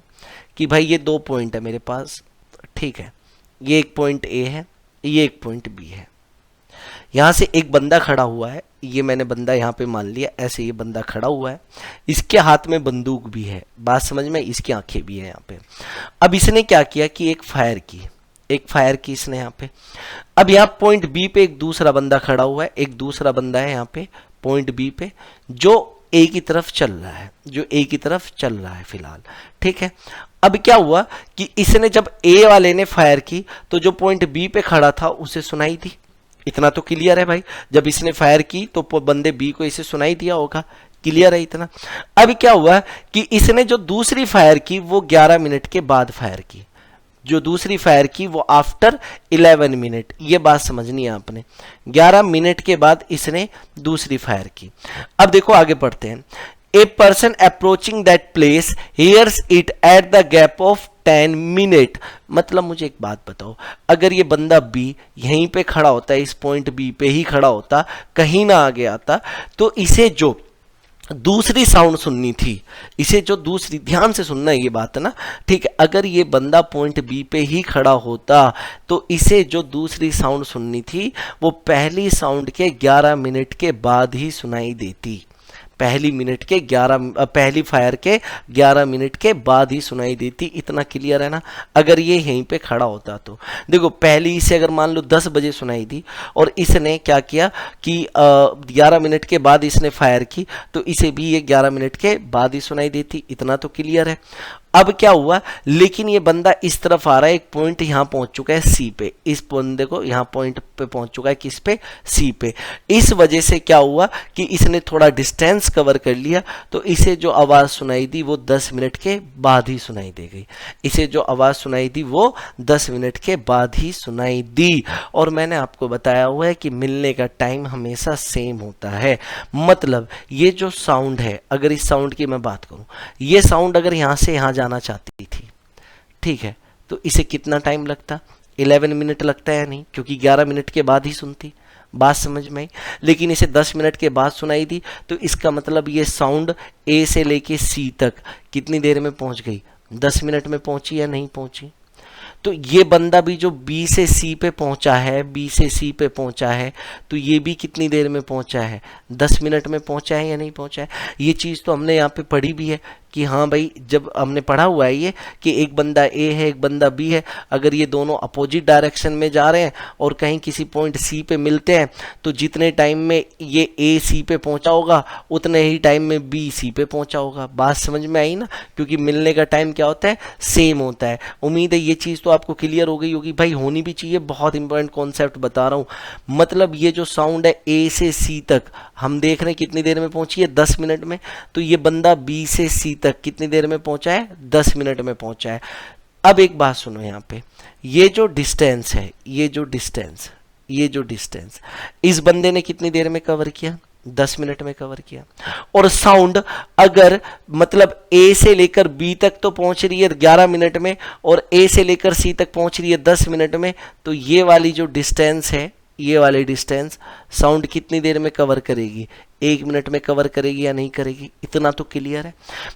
कि भाई ये 2 पॉइंट है मेरे पास, ठीक है, ये एक पॉइंट ए है, ये एक पॉइंट बी है। यहां से एक बंदा खड़ा हुआ है, ये मैंने बंदा यहां पे मान लिया, ऐसे ये बंदा खड़ा हुआ है, इसके हाथ में बंदूक भी है, बात समझ में, इसकी आंखें भी है यहाँ पे। अब इसने क्या किया कि एक फायर की इसने यहाँ पे। अब यहाँ पॉइंट बी पे एक दूसरा बंदा खड़ा हुआ है, एक दूसरा बंदा है यहाँ पे पॉइंट बी पे, जो ए की तरफ चल रहा है, फिलहाल, ठीक है। अब क्या हुआ कि इसने जब ए वाले ने फायर की तो जो पॉइंट बी पे खड़ा था उसे सुनाई दी। इतना तो क्लियर है भाई, जब इसने फायर की तो बंदे बी को इसे सुनाई दिया होगा, क्लियर है इतना। अब क्या हुआ कि इसने जो दूसरी फायर की वो 11 मिनट के बाद फायर की, जो दूसरी फायर की वो आफ्टर 11 मिनट, ये बात समझनी है आपने, 11 मिनट के बाद इसने दूसरी फायर की। अब देखो आगे पढ़ते हैं। A person approaching that place hears it at the gap of 10 minute. मतलब मुझे एक बात बताओ, अगर ये बंदा बी यहीं पे खड़ा होता है, इस पॉइंट बी पे ही खड़ा होता, कहीं ना आगे आता, तो इसे जो दूसरी साउंड सुननी थी, इसे जो दूसरी, ध्यान से सुनना ये बात ना, ठीक है, अगर ये बंदा पॉइंट बी पे ही खड़ा होता तो इसे जो दूसरी साउंड सुननी थी वो पहली साउंड के 11 मिनट के बाद ही सुनाई देती। पहली फायर के 11 मिनट के बाद ही सुनाई देती। इतना क्लियर है ना। अगर ये यहीं पे खड़ा होता तो देखो, पहली इसे अगर मान लो 10 बजे सुनाई दी और इसने क्या किया कि 11 मिनट के बाद इसने फायर की, तो इसे भी ये 11 मिनट के बाद ही सुनाई देती। इतना तो क्लियर है। अब क्या हुआ, लेकिन ये बंदा इस तरफ आ रहा है, एक पॉइंट यहां पहुंच चुका है सी पे, इस बंदे को यहां पॉइंट पे पहुंच चुका है, किस पे, सी पे। इस वजह से क्या हुआ कि इसने थोड़ा डिस्टेंस कवर कर लिया, तो इसे जो आवाज सुनाई दी वो 10 मिनट के बाद ही सुनाई दे गई। इसे जो आवाज सुनाई दी वो 10 मिनट के बाद ही सुनाई दी। और मैंने आपको बताया हुआ है कि मिलने का टाइम हमेशा सेम होता है। मतलब ये जो साउंड है, अगर इस साउंड की मैं बात करूं, ये साउंड अगर यहां से यहां जाना चाहती थी, ठीक है, तो इसे कितना टाइम लगता, 11 मिनट लगता है नहीं, क्योंकि 11 मिनट के बाद ही सुनती। बात समझ में आई। लेकिन इसे 10 मिनट के बाद सुनाई दी, तो इसका मतलब ये साउंड ए से लेके सी तक कितनी देर में पहुंच गई, 10 मिनट में पहुंची या नहीं पहुंची। तो ये बंदा भी जो बी से सी पे पहुंचा है, बी से सी पे पहुंचा है, तो ये भी कितनी देर में पहुंचा है, 10 मिनट में पहुंचा है या नहीं पहुंचा है। ये चीज़ तो हमने यहाँ पे पढ़ी भी है कि हाँ भाई, जब हमने पढ़ा हुआ है ये कि एक बंदा ए है, एक बंदा बी है, अगर ये दोनों अपोजिट डायरेक्शन में जा रहे हैं और कहीं किसी पॉइंट सी पे मिलते हैं, तो जितने टाइम में ये ए सी पे पहुंचा होगा उतने ही टाइम में बी सी पे पहुंचा होगा। बात समझ में आई ना, क्योंकि मिलने का टाइम क्या होता है, सेम होता है। उम्मीद है ये चीज़ तो आपको क्लियर हो गई होगी भाई, होनी भी चाहिए। बहुत इंपॉर्टेंट कॉन्सेप्ट बता रहा हूँ। मतलब ये जो साउंड है ए से सी तक, हम देख रहे हैं कितनी देर में पहुंची है, 10 मिनट में। तो ये बंदा बी से सी तक कितनी देर में पहुंचा है, 10 मिनट में पहुंचा है। अब एक बात सुनो, यहाँ पे ये जो डिस्टेंस है, ये जो डिस्टेंस इस बंदे ने कितनी देर में कवर किया, 10 मिनट में कवर किया। और साउंड अगर मतलब ए से लेकर बी तक तो पहुंच रही है 11 मिनट में, और ए से लेकर सी तक पहुंच रही है 10 मिनट में, तो ये वाली जो डिस्टेंस है, ये वाली डिस्टेंस साउंड कितनी देर में कवर करेगी, 1 मिनट में कवर करेगी या नहीं करेगी। इतना तो क्लियर है।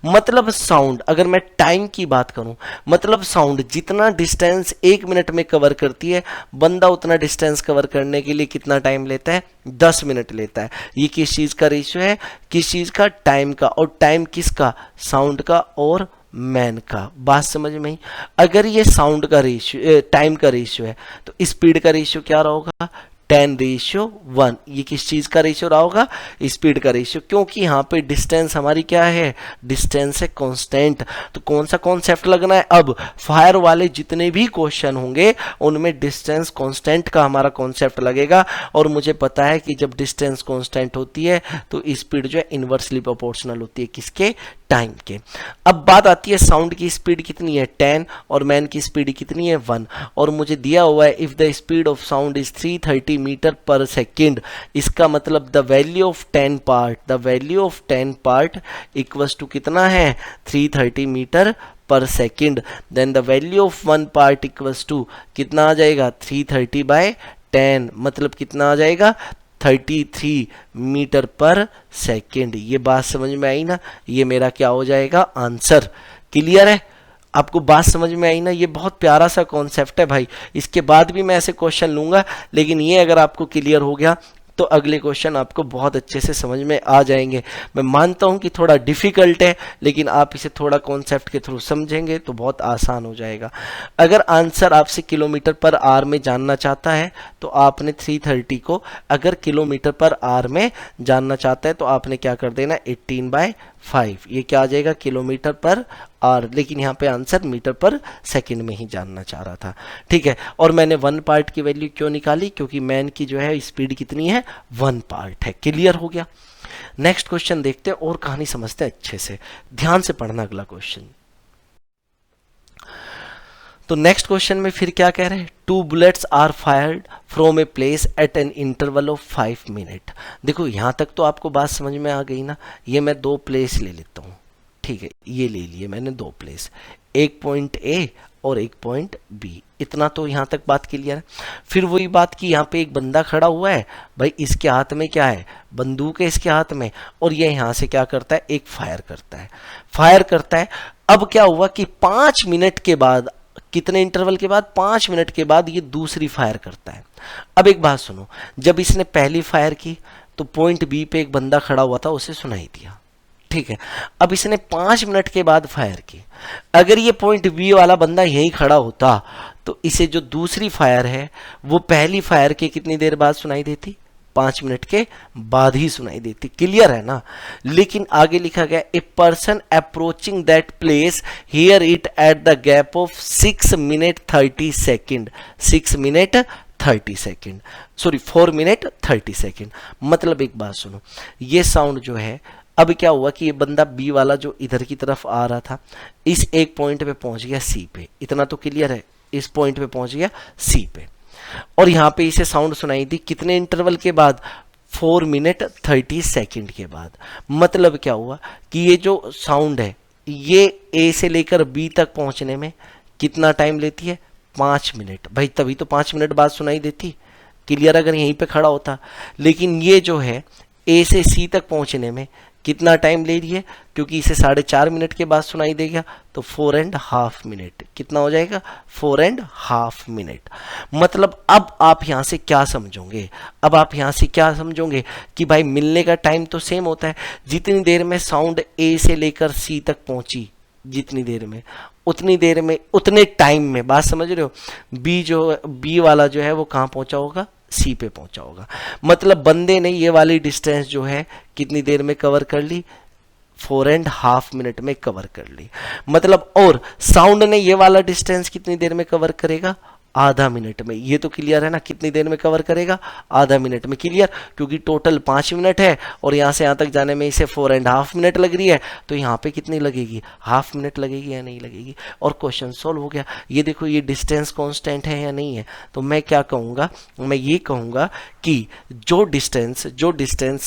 मतलब साउंड, अगर मैं टाइम की बात करूं, मतलब साउंड जितना डिस्टेंस 1 मिनट में कवर करती है, बंदा उतना डिस्टेंस कवर करने के लिए कितना टाइम लेता है, 10 मिनट लेता है। ये किस चीज का रेशियो है, किस चीज का, टाइम का। और टाइम किसका, साउंड का और मैन का। बात समझ में आई। अगर ये साउंड का रेशियो, टाइम का रेशियो है, तो स्पीड का रेशियो क्या होगा, 10:1। ये किस चीज का रेशियो रहा होगा? स्पीड का रेशियो, क्योंकि यहाँ पे डिस्टेंस हमारी क्या है? डिस्टेंस है कांस्टेंट। तो कौन सा कॉन्सेप्ट लगना है? अब फायर वाले जितने भी क्वेश्चन होंगे उनमें डिस्टेंस कांस्टेंट का हमारा कॉन्सेप्ट लगेगा, और मुझे पता है कि जब डिस्टेंस कांस्टेंट होती है तो स्पीड जो है इनवर्सली प्रोपोर्शनल होती है किसके? टाइम के। अब बात आती है साउंड की स्पीड कितनी है? 10, और मैन की स्पीड कितनी है? 1। और मुझे दिया हुआ है if the speed of sound is 330 metre per second, इसका मतलब the value of 10 part, the value of 10 part equals to कितना है? 330 metre per second. Then the value of 1 part equals to कितना आ जाएगा? 330/10, मतलब कितना आ जाएगा? 33 मीटर पर सेकेंड। ये बात समझ में आई ना? ये मेरा क्या हो जाएगा? आंसर। क्लियर है? आपको बात समझ में आई ना? ये बहुत प्यारा सा कॉन्सेप्ट है भाई। इसके बाद भी मैं ऐसे क्वेश्चन लूंगा, लेकिन ये अगर आपको क्लियर हो गया तो अगले क्वेश्चन आपको बहुत अच्छे से समझ में आ जाएंगे। मैं मानता हूं कि थोड़ा डिफिकल्ट है, लेकिन आप इसे थोड़ा कॉन्सेप्ट के थ्रू समझेंगे तो बहुत आसान हो जाएगा। अगर आंसर आपसे किलोमीटर पर आवर में जानना चाहता है तो आपने 330 को अगर किलोमीटर पर आवर में जानना चाहता है तो आपने क्या कर देना? 18/5। ये क्या आ जाएगा? किलोमीटर पर आवर, लेकिन यहाँ पे आंसर मीटर पर सेकंड में ही जानना चाह रहा था। ठीक है, और मैंने 1 पार्ट की वैल्यू क्यों निकाली? क्योंकि मैन की जो है स्पीड कितनी है? 1 पार्ट है। क्लियर हो गया? नेक्स्ट क्वेश्चन देखते हैं और कहानी समझते हैं अच्छे से। ध्यान से पढ़ना अगला क्वेश्चन। तो नेक्स्ट क्वेश्चन में फिर क्या कह रहे हैं? 2 bullets are fired from a place at an interval of 5 minute. देखो यहां तक तो आपको बात समझ में आ गई ना? ये मैं 2 प्लेस ले लेता हूं। ठीक है, ये ले लिए मैंने 2 प्लेस, एक पॉइंट ए और एक पॉइंट बी। इतना तो यहां तक बात क्लियर है। फिर वही बात कि यहाँ पे एक बंदा खड़ा हुआ है भाई, इसके हाथ में क्या है? बंदूक है इसके हाथ में, और ये यहां से क्या करता है? एक फायर करता है। फायर करता है। अब क्या हुआ कि 5 मिनट के बाद, कितने इंटरवल के बाद? 5 मिनट के बाद ये दूसरी फायर करता है। अब एक बात सुनो, जब इसने पहली फायर की तो पॉइंट बी पे एक बंदा खड़ा हुआ था, उसे सुनाई दिया। ठीक है, अब इसने 5 मिनट के बाद फायर की। अगर ये पॉइंट बी वाला बंदा यहीं खड़ा होता तो इसे जो दूसरी फायर है वो पहली फायर के कितनी देर बाद सुनाई देती? 5 मिनट के बाद ही सुनाई देती। क्लियर है ना? लेकिन आगे लिखा गया ए person approaching that place here it at the gap of 6 minute 30 second. 6 minute 30 second, sorry 4 minute 30 second. मतलब एक बात सुनो, ये साउंड जो है, अब क्या हुआ कि ये बंदा बी वाला जो इधर की तरफ आ रहा था, इस एक पॉइंट पे पहुंच गया सी पे। इतना तो क्लियर है? इस पॉइंट पे पहुंच गया सी पे, और यहां पे इसे साउंड सुनाई दी कितने इंटरवल के बाद? 4 मिनट 30 सेकेंड के बाद। मतलब क्या हुआ कि ये जो साउंड है ये ए से लेकर बी तक पहुंचने में कितना टाइम लेती है? 5 मिनट। भाई तभी तो 5 मिनट बाद सुनाई देती। क्लियर? अगर यहीं पे खड़ा होता। लेकिन ये जो है ए से सी तक पहुंचने में कितना टाइम ले रही है? क्योंकि इसे 4.5 मिनट के बाद सुनाई देगा तो 4.5 मिनट। कितना हो जाएगा? 4.5 मिनट। मतलब अब आप यहां से क्या समझोगे? अब आप यहां से क्या समझोगे कि भाई मिलने का टाइम तो सेम होता है। जितनी देर में साउंड ए से लेकर सी तक पहुंची, जितनी देर में, उतनी देर में, उतने टाइम में, बात समझ रहे हो? बी वाला जो है वो कहां पहुंचा होगा? सी पे पहुंचा होगा। मतलब बंदे ने ये वाली डिस्टेंस जो है कितनी देर में कवर कर ली? 4.5 मिनट में कवर कर ली। मतलब और साउंड ने ये वाला डिस्टेंस कितनी देर में कवर करेगा? आधा मिनट में। ये तो क्लियर है ना? कितनी देर में कवर करेगा? आधा मिनट में। क्लियर? क्योंकि टोटल 5 मिनट है और यहां से यहां तक जाने में इसे 4.5 मिनट लग रही है, तो यहां पे कितनी लगेगी? हाफ मिनट लगेगी या नहीं लगेगी? और क्वेश्चन सॉल्व हो गया। ये देखो ये डिस्टेंस कांस्टेंट है या नहीं है? तो मैं क्या कहूंगा? मैं ये कहूंगा कि जो डिस्टेंस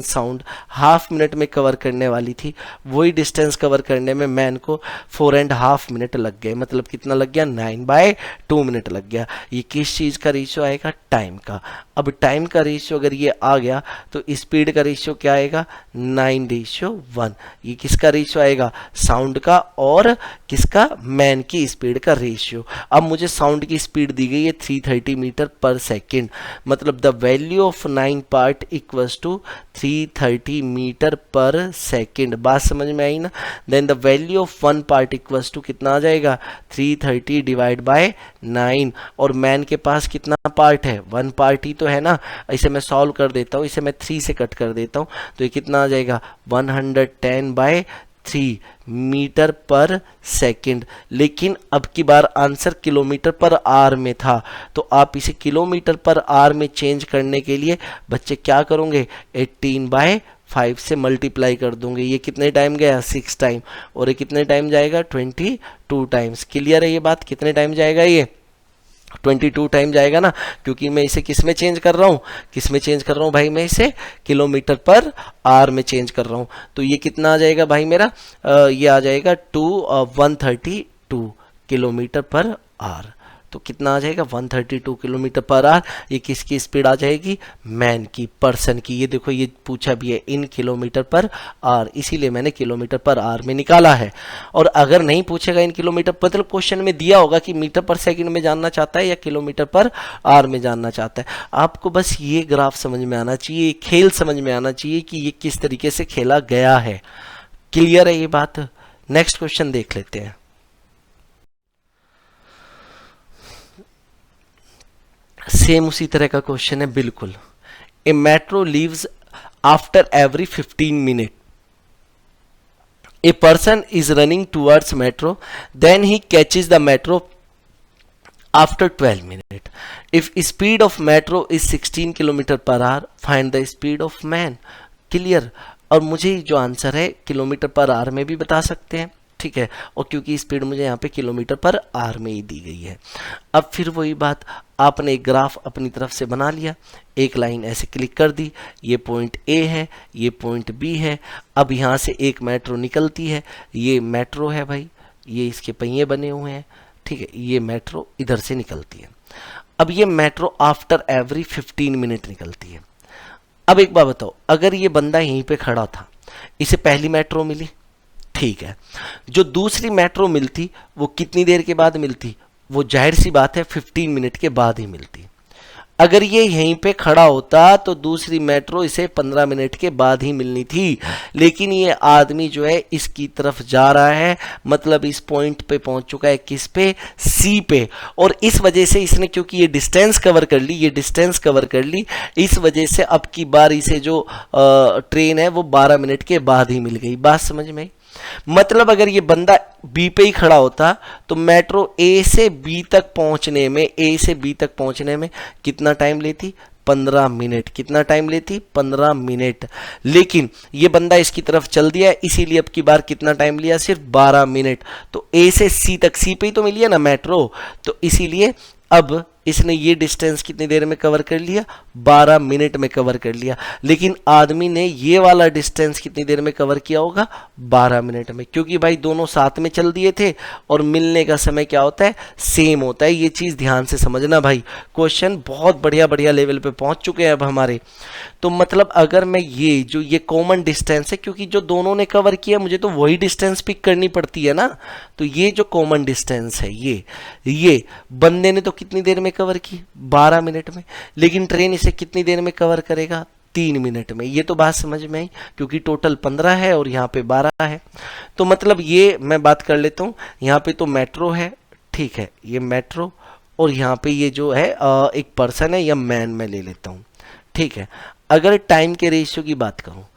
साउंड हाफ मिनट में कवर करने वाली थी, वही डिस्टेंस कवर करने में मैन को 4.5 मिनट लग गए। मतलब कितना लग गया? 9/2 मिनट लग गया। ये किस चीज का रेशियो आएगा? टाइम का। अब टाइम का रेशियो अगर ये आ गया तो स्पीड का रेशियो क्या आएगा? 9:1। ये किसका रेशियो आएगा? साउंड का और किसका? मैन की स्पीड का रेशियो। अब मुझे साउंड की स्पीड दी गई है 330 मीटर पर सेकेंड। मतलब the value of 9 part equals to 330 metre per second. बात समझ में आई ना? Then the value of 1 part equals to कितना आ जाएगा? 330 डिवाइड बाय 9 और मैन के पास कितना पार्ट है, 1 पार्ट ही तो है ना। इसे मैं सॉल्व कर देता हूँ, इसे मैं 3 से कट कर देता हूँ, तो ये कितना आ जाएगा 110/3 मीटर पर सेकंड। लेकिन अब की बार आंसर किलोमीटर पर आर में था, तो आप इसे किलोमीटर पर आर में चेंज करने के लिए बच्चे क्या करोगे, 18/5 से मल्टीप्लाई कर दूंगे। ये कितने टाइम गया, 6 टाइम, और ये कितने टाइम जाएगा, 22 टाइम्स। क्लियर है ये बात, कितने टाइम जाएगा, ये 22 टाइम जाएगा ना, क्योंकि मैं इसे किस में चेंज कर रहा हूँ, किस में चेंज कर रहा हूँ भाई, मैं इसे किलोमीटर पर आर में चेंज कर रहा हूँ। तो ये कितना आ जाएगा भाई मेरा, ये आ जाएगा 132 किलोमीटर पर आर। तो कितना आ जाएगा 132 किलोमीटर पर आर। ये किसकी स्पीड आ जाएगी, मैन की, पर्सन की। ये देखो ये पूछा भी है इन किलोमीटर पर आर, इसीलिए मैंने किलोमीटर पर आर में निकाला है। और अगर नहीं पूछेगा इन किलोमीटर, मतलब क्वेश्चन में दिया होगा कि मीटर पर सेकंड में जानना चाहता है या किलोमीटर पर आर में जानना चाहता है, आपको बस ये ग्राफ समझ में आना चाहिए, खेल समझ में आना चाहिए कि ये किस तरीके से खेला गया है। क्लियर है ये बात। नेक्स्ट क्वेश्चन देख लेते हैं। सेम उसी तरह का क्वेश्चन है बिल्कुल। A metro leaves after every 15 minute. A person is running towards metro, then he catches the metro after 12 minute. If speed of metro is 16 kilometre per hour, find the speed of man. Clear. और मुझे जो आंसर है किलोमीटर पर आवर में भी बता सकते हैं, ठीक है, और क्योंकि स्पीड मुझे यहाँ पे किलोमीटर पर आवर में ही दी गई है। अब फिर वही बात, आपने एक ग्राफ अपनी तरफ से बना लिया, एक लाइन ऐसे क्लिक कर दी, ये पॉइंट ए है, ये पॉइंट बी है। अब यहाँ से एक मेट्रो निकलती है, ये मेट्रो है भाई, ये इसके पहिए बने हुए हैं, ठीक है, ये मेट्रो इधर से निकलती है। अब ये मेट्रो आफ्टर एवरी 15 मिनट निकलती है। अब एक बात बताओ, अगर ये बंदा यहीं पे खड़ा था, इसे पहली मेट्रो मिली, ठीक है, जो दूसरी मेट्रो मिलती वो कितनी देर के बाद मिलती, वो जाहिर सी बात है 15 मिनट के बाद ही मिलती। अगर ये यहीं पे खड़ा होता तो दूसरी मेट्रो इसे 15 मिनट के बाद ही मिलनी थी, लेकिन ये आदमी जो है इसकी तरफ जा रहा है, मतलब इस पॉइंट पे पहुंच चुका है, किस पे, सी पे, और इस वजह से इसने, क्योंकि ये डिस्टेंस कवर कर ली, ये डिस्टेंस कवर कर ली, इस वजह से अब की बार इसे जो ट्रेन है वो 12 मिनट के बाद ही मिल गई। बात समझ में आई। मतलब अगर ये बंदा बी पे ही खड़ा होता तो मेट्रो ए से बी तक पहुंचने में, ए से बी तक पहुंचने में कितना टाइम लेती, 15 मिनट। कितना टाइम लेती, 15 मिनट। लेकिन ये बंदा इसकी तरफ चल दिया, इसीलिए अब की बार कितना टाइम लिया, सिर्फ 12 मिनट। तो ए से सी तक, सी पे ही तो मिली है ना मेट्रो, तो इसीलिए अब इसने ये डिस्टेंस कितनी देर में कवर कर लिया, 12 मिनट में कवर कर लिया। लेकिन आदमी ने ये वाला डिस्टेंस कितनी देर में कवर किया होगा, 12 मिनट में, क्योंकि भाई दोनों साथ में चल दिए थे और मिलने का समय क्या होता है, सेम होता है। ये चीज़ ध्यान से समझना भाई, क्वेश्चन बहुत बढ़िया बढ़िया लेवल पे पहुंच चुके हैं अब हमारे। तो मतलब अगर मैं ये कॉमन डिस्टेंस है, क्योंकि जो दोनों ने कवर किया मुझे तो वही डिस्टेंस पिक करनी पड़ती है ना, तो ये जो कॉमन डिस्टेंस है ये बंदे ने तो कितनी देर में कवर की, 12 मिनट में, लेकिन ट्रेन इसे कितनी देर में कवर करेगा, 3 मिनट में। ये तो बात समझ में आई, क्योंकि टोटल 15 है और यहाँ पे 12 है। तो मतलब ये मैं बात कर लेता हूँ, यहाँ पे तो मेट्रो है, ठीक है, ये मेट्रो, और यहाँ पे ये जो है एक पर्सन है या मैन मैं ले लेता हूँ, ठीक है। अगर टाइम के रेशियो की बात करूँ,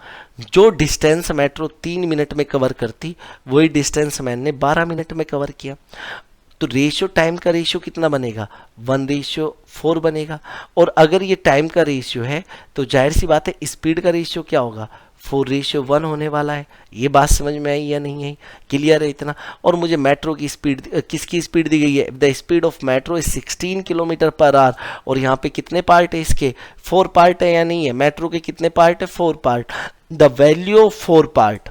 जो डिस्टेंस मेट्रो 3 मिनट में कवर करती वही डिस्टेंस मैन ने 12 मिनट में कवर किया, तो रेशियो, टाइम का रेशियो कितना बनेगा, 1:4 बनेगा। और अगर ये टाइम का रेशियो है तो जाहिर सी बात है स्पीड का रेशियो क्या होगा, 4:1 होने वाला है। ये बात समझ में आई या नहीं आई, क्लियर है इतना। और मुझे मेट्रो की स्पीड, किसकी स्पीड दी गई है, the speed of metro is 16 kilometre per our, और यहाँ पे कितने पार्ट है इसके, 4 पार्ट है या नहीं है, मेट्रो के कितने पार्ट है, 4 part. The value of 4 part,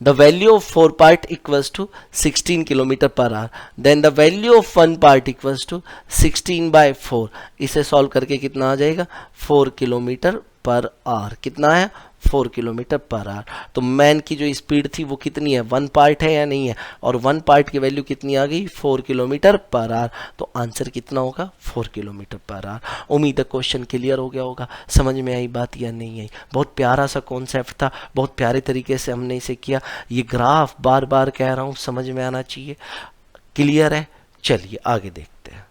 the value of 4 part equals to 16 kilometre per our, then the value of 1 part equals to 16/4। इसे सॉल्व करके कितना आ जाएगा, 4 किलोमीटर पर आवर। कितना है, 4 किलोमीटर पर आवर। तो मैन की जो स्पीड थी वो कितनी है, 1 पार्ट है या नहीं है, और 1 पार्ट की वैल्यू कितनी आ गई, 4 किलोमीटर पर आवर। तो आंसर कितना होगा, 4 किलोमीटर पर आवर। उम्मीद है क्वेश्चन क्लियर हो गया होगा, समझ में आई बात या नहीं आई। बहुत प्यारा सा कॉन्सेप्ट था, बहुत प्यारे तरीके से हमने इसे किया। ये ग्राफ बार बार कह रहा हूँ समझ में आना चाहिए। क्लियर है, चलिए आगे देखते हैं।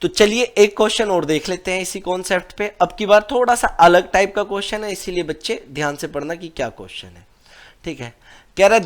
तो चलिए एक क्वेश्चन और देख लेते हैं इसी कॉन्सेप्ट पे। अब की बार थोड़ा सा अलग टाइप का क्वेश्चन है, इसीलिए बच्चे ध्यान से पढ़ना कि क्या क्वेश्चन है। ठीक है, कह रहा है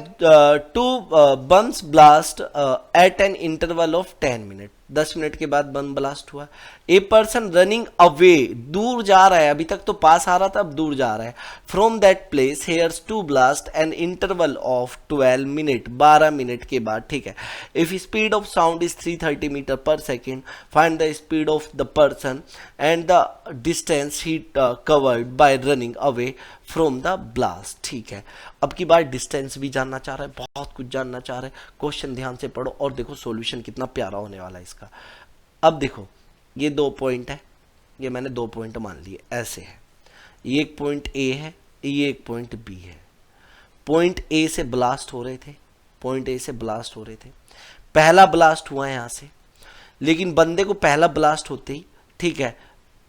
two bombs blast at an interval of 10 minute, 10 minute के बाद बम ब्लास्ट हुआ। ए पर्सन रनिंग अवे, दूर जा रहा है, अभी तक तो पास आ रहा था, अब दूर जा रहा है। From that place hears two blast an interval of 12 minute, 12 minute के बाद। ठीक है, if speed of sound is 330 metre per second, find the speed of the person and the distance he covered by running away from the blast. ठीक है, अब की बार डिस्टेंस भी जानना चाह रहा है, बहुत कुछ जानना चाह रहा है। क्वेश्चन ध्यान से पढ़ो और देखो सॉल्यूशन कितना प्यारा होने वाला है इसका। अब देखो ये 2 पॉइंट है, ये मैंने 2 पॉइंट मान लिए, ऐसे है। ये एक पॉइंट ए है, ये एक पॉइंट बी है। पॉइंट ए से ब्लास्ट हो रहे थे, पॉइंट ए से ब्लास्ट हो रहे थे। पहला ब्लास्ट हुआ है यहां से, लेकिन बंदे को पहला ब्लास्ट होते ही, ठीक है,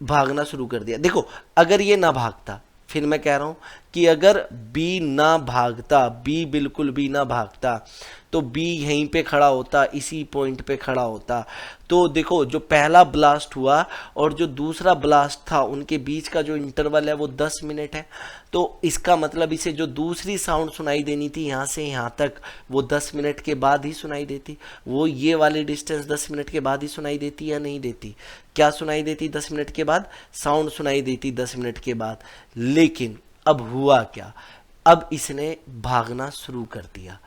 भागना शुरू कर दिया। देखो अगर ये ना भागता, फिर मैं कह रहा हूं कि अगर बी ना भागता, बी बिल्कुल भी ना भागता, तो बी यहीं पे खड़ा होता, इसी पॉइंट पे खड़ा होता। तो देखो जो पहला ब्लास्ट हुआ और जो दूसरा ब्लास्ट था, उनके बीच का जो इंटरवल है वो 10 मिनट है। तो इसका मतलब इसे जो दूसरी साउंड सुनाई देनी थी यहाँ से यहाँ तक, वो 10 मिनट के बाद ही सुनाई देती। वो ये वाली डिस्टेंस 10 मिनट के बाद ही सुनाई देती या नहीं देती? क्या सुनाई देती 10 मिनट के बाद? साउंड सुनाई देती 10 मिनट के बाद। लेकिन अब हुआ क्या, अब इसने भागना शुरू कर दिया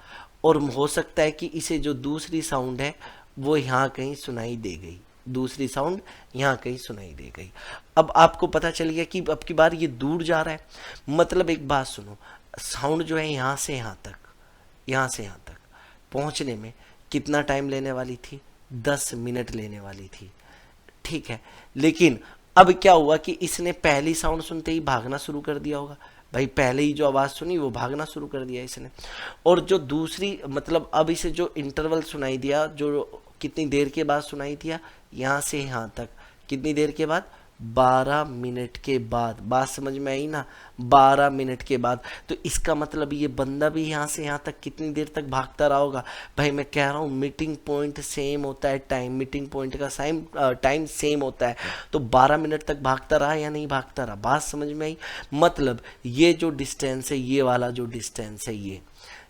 और हो सकता है कि इसे जो दूसरी साउंड है वो यहाँ कहीं सुनाई दे गई, दूसरी साउंड यहाँ कहीं सुनाई दे गई। अब आपको पता चल गया कि अब की बार ये दूर जा रहा है। मतलब एक बात सुनो, साउंड जो है यहाँ से यहाँ तक, यहाँ से यहाँ तक पहुँचने में कितना टाइम लेने वाली थी? 10 मिनट लेने वाली थी। ठीक है, लेकिन अब क्या हुआ कि इसने पहली साउंड सुनते ही भागना शुरू कर दिया होगा। भाई पहले ही जो आवाज़ सुनी वो भागना शुरू कर दिया इसने। और जो दूसरी, मतलब अब इसे जो इंटरवल सुनाई दिया, जो कितनी देर के बाद सुनाई दिया, यहाँ से यहाँ तक कितनी देर के बाद? 12 मिनट के बाद। बात समझ में आई ना? 12 मिनट के बाद। तो इसका मतलब ये बंदा भी यहाँ से यहाँ तक कितनी देर तक भागता रहा होगा? भाई मैं कह रहा हूँ मीटिंग पॉइंट सेम होता है, टाइम, मीटिंग पॉइंट का टाइम सेम होता है। तो 12 मिनट तक भागता रहा या नहीं भागता रहा? बात समझ में आई? मतलब ये जो डिस्टेंस है, ये वाला जो डिस्टेंस है,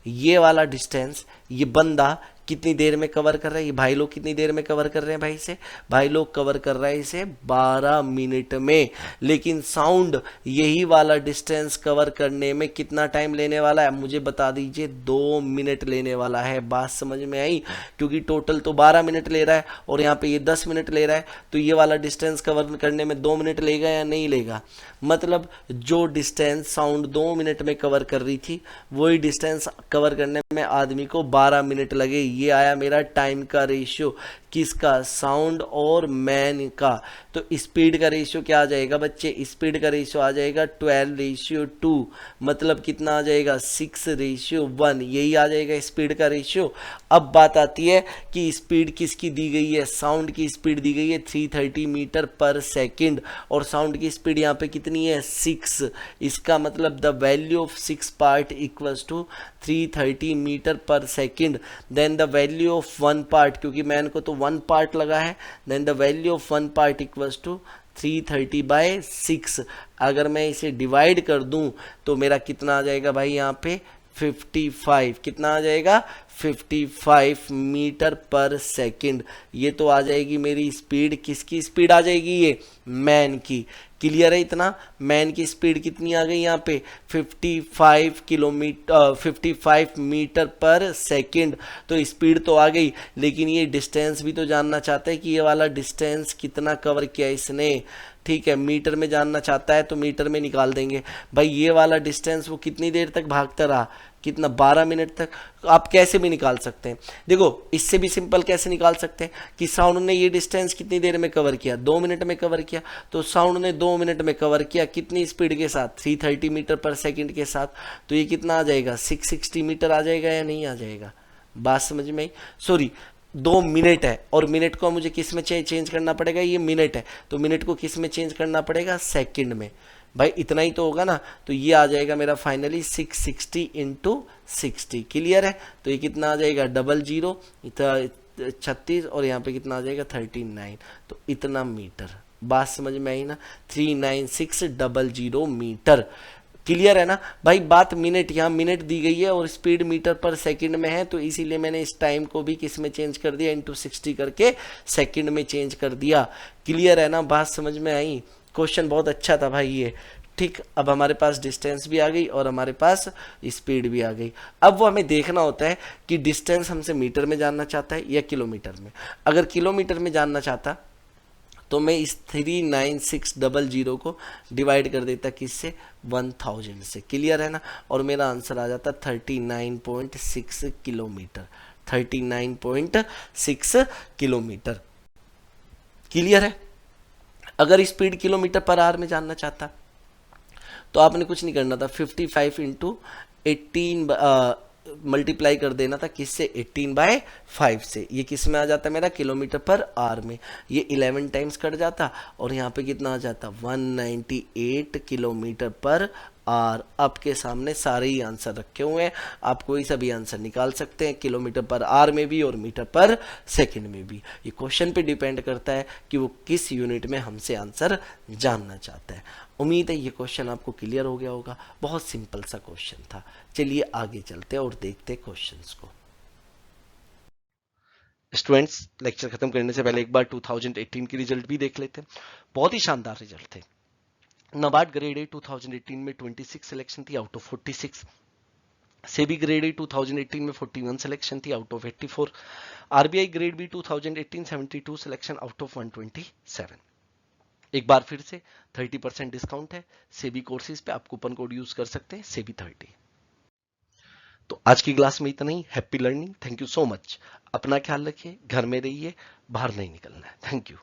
ये वाला डिस्टेंस ये बंदा कितनी देर में कवर कर रहा है? ये भाई लोग कितनी देर में कवर कर रहे हैं? भाई से भाई लोग कवर कर रहा है इसे 12 मिनट में। लेकिन साउंड यही वाला डिस्टेंस कवर करने में कितना टाइम लेने वाला है? मुझे बता दीजिए, 2 मिनट लेने वाला है। बात समझ में आई? क्योंकि टोटल तो 12 मिनट ले रहा है और यहाँ पे ये 10 मिनट ले रहा है, तो ये वाला डिस्टेंस कवर करने में 2 मिनट लेगा या नहीं लेगा? मतलब जो डिस्टेंस साउंड 2 मिनट में कवर कर रही थी, वही डिस्टेंस कवर करने में आदमी को 12 मिनट लगे। ये आया मेरा टाइम का रेशियो, किसका? साउंड और मैन का। तो स्पीड का रेशियो क्या आ जाएगा बच्चे? स्पीड का रेशियो आ जाएगा 12:2, मतलब कितना आ जाएगा? 6:1। यही आ जाएगा स्पीड का रेशियो। अब बात आती है कि स्पीड किसकी दी गई है? साउंड की स्पीड दी गई है 330 मीटर पर सेकेंड, और साउंड की स्पीड यहाँ पे कितनी है? 6। इसका मतलब the value of 6 part equals to 330 metre per second. Then the value of 1 part, क्योंकि मैन को तो 1 पार्ट लगा है, then the value of 1 part equals to 330/6। अगर मैं इसे डिवाइड कर दूं तो मेरा कितना आ जाएगा भाई? यहाँ पे 55। कितना आ जाएगा? 55 मीटर पर सेकेंड। ये तो आ जाएगी मेरी स्पीड। किसकी स्पीड आ जाएगी? ये मैन की। क्लियर है इतना? मैन की स्पीड कितनी आ गई यहाँ पे? 55 मीटर पर सेकेंड। तो स्पीड तो आ गई, लेकिन ये डिस्टेंस भी तो जानना चाहता है कि ये वाला डिस्टेंस कितना कवर किया इसने। ठीक है, मीटर में जानना चाहता है तो मीटर में निकाल देंगे। भाई ये वाला डिस्टेंस वो कितनी देर तक भागता रहा? कितना? 12 मिनट तक। आप कैसे भी निकाल सकते हैं। देखो इससे भी सिंपल कैसे निकाल सकते हैं कि साउंड ने ये डिस्टेंस कितनी देर में कवर किया? 2 मिनट में कवर किया। तो साउंड ने 2 मिनट में कवर किया कितनी स्पीड के साथ? 330 मीटर पर सेकेंड के साथ। तो ये कितना आ जाएगा? 660 मीटर आ जाएगा या नहीं आ जाएगा? बात समझ में आई? सॉरी, 2 मिनट है और मिनट को मुझे किस में चेंज करना पड़ेगा? ये मिनट है तो मिनट को किस में चेंज करना पड़ेगा? सेकंड में। भाई इतना ही तो होगा ना, तो ये आ जाएगा मेरा फाइनली 660 इंटू 60। क्लियर है? तो ये कितना आ जाएगा, 00 इतना 36 और यहाँ पे कितना आ जाएगा 39, तो इतना मीटर। बात समझ में आई ना, 39600 मीटर। क्लियर है ना भाई? बात मिनट, यहाँ मिनट दी गई है और स्पीड मीटर पर सेकंड में है, तो इसीलिए मैंने इस टाइम को भी किस में चेंज कर दिया, इंटू 60 करके सेकंड में चेंज कर दिया। क्लियर है ना? बात समझ में आई? क्वेश्चन बहुत अच्छा था भाई ये। ठीक, अब हमारे पास डिस्टेंस भी आ गई और हमारे पास स्पीड भी आ गई। अब वो हमें देखना होता है कि डिस्टेंस हमसे मीटर में जानना चाहता है या किलोमीटर में। अगर किलोमीटर में जानना चाहता तो मैं इस 39600 को डिवाइड कर देता किससे, 1000 से। क्लियर है ना? और मेरा आंसर आ जाता 39.6 किलोमीटर। 39.6 किलोमीटर। क्लियर है? अगर स्पीड किलोमीटर पर आवर में जानना चाहता तो आपने कुछ नहीं करना था, 55 इंटू 18 मल्टीप्लाई कर देना था किससे, 18/5 से। ये किस में आ जाता मेरा, किलोमीटर पर आवर में। ये 11 टाइम्स कट जाता और यहाँ पे कितना आ जाता, 198 किलोमीटर पर आवर। आपके सामने सारे ही आंसर रखे हुए हैं, आप कोई सा भी आंसर निकाल सकते हैं, किलोमीटर पर आवर में भी और मीटर पर सेकंड में भी। ये क्वेश्चन पे डिपेंड करता है कि वो किस यूनिट में हमसे आंसर जानना चाहता है। उम्मीद है ये क्वेश्चन आपको क्लियर हो गया होगा। बहुत सिंपल सा क्वेश्चन था। चलिए आगे चलते हैं और देखते हैं क्वेश्चंस को। स्टूडेंट्स, लेक्चर खत्म करने से पहले एक बार 2018 की रिजल्ट भी देख लेते हैं। बहुत ही शानदार रिजल्ट थे। नाबार्ड ग्रेड ए 2018 में 26 सिलेक्शन थी out of 46। SEBI grade A 2018 में 41 सिलेक्शन थी out of 84। RBI grade B 2018 72 selection out of 127। एक बार फिर से 30% डिस्काउंट है सेबी कोर्सेज पे, आप कूपन कोड यूज कर सकते हैं सेबी 30। तो आज की क्लास में इतना ही। Happy learning, thank you so much. अपना ख्याल रखिए, घर में रहिए, बाहर नहीं निकलना है। Thank you.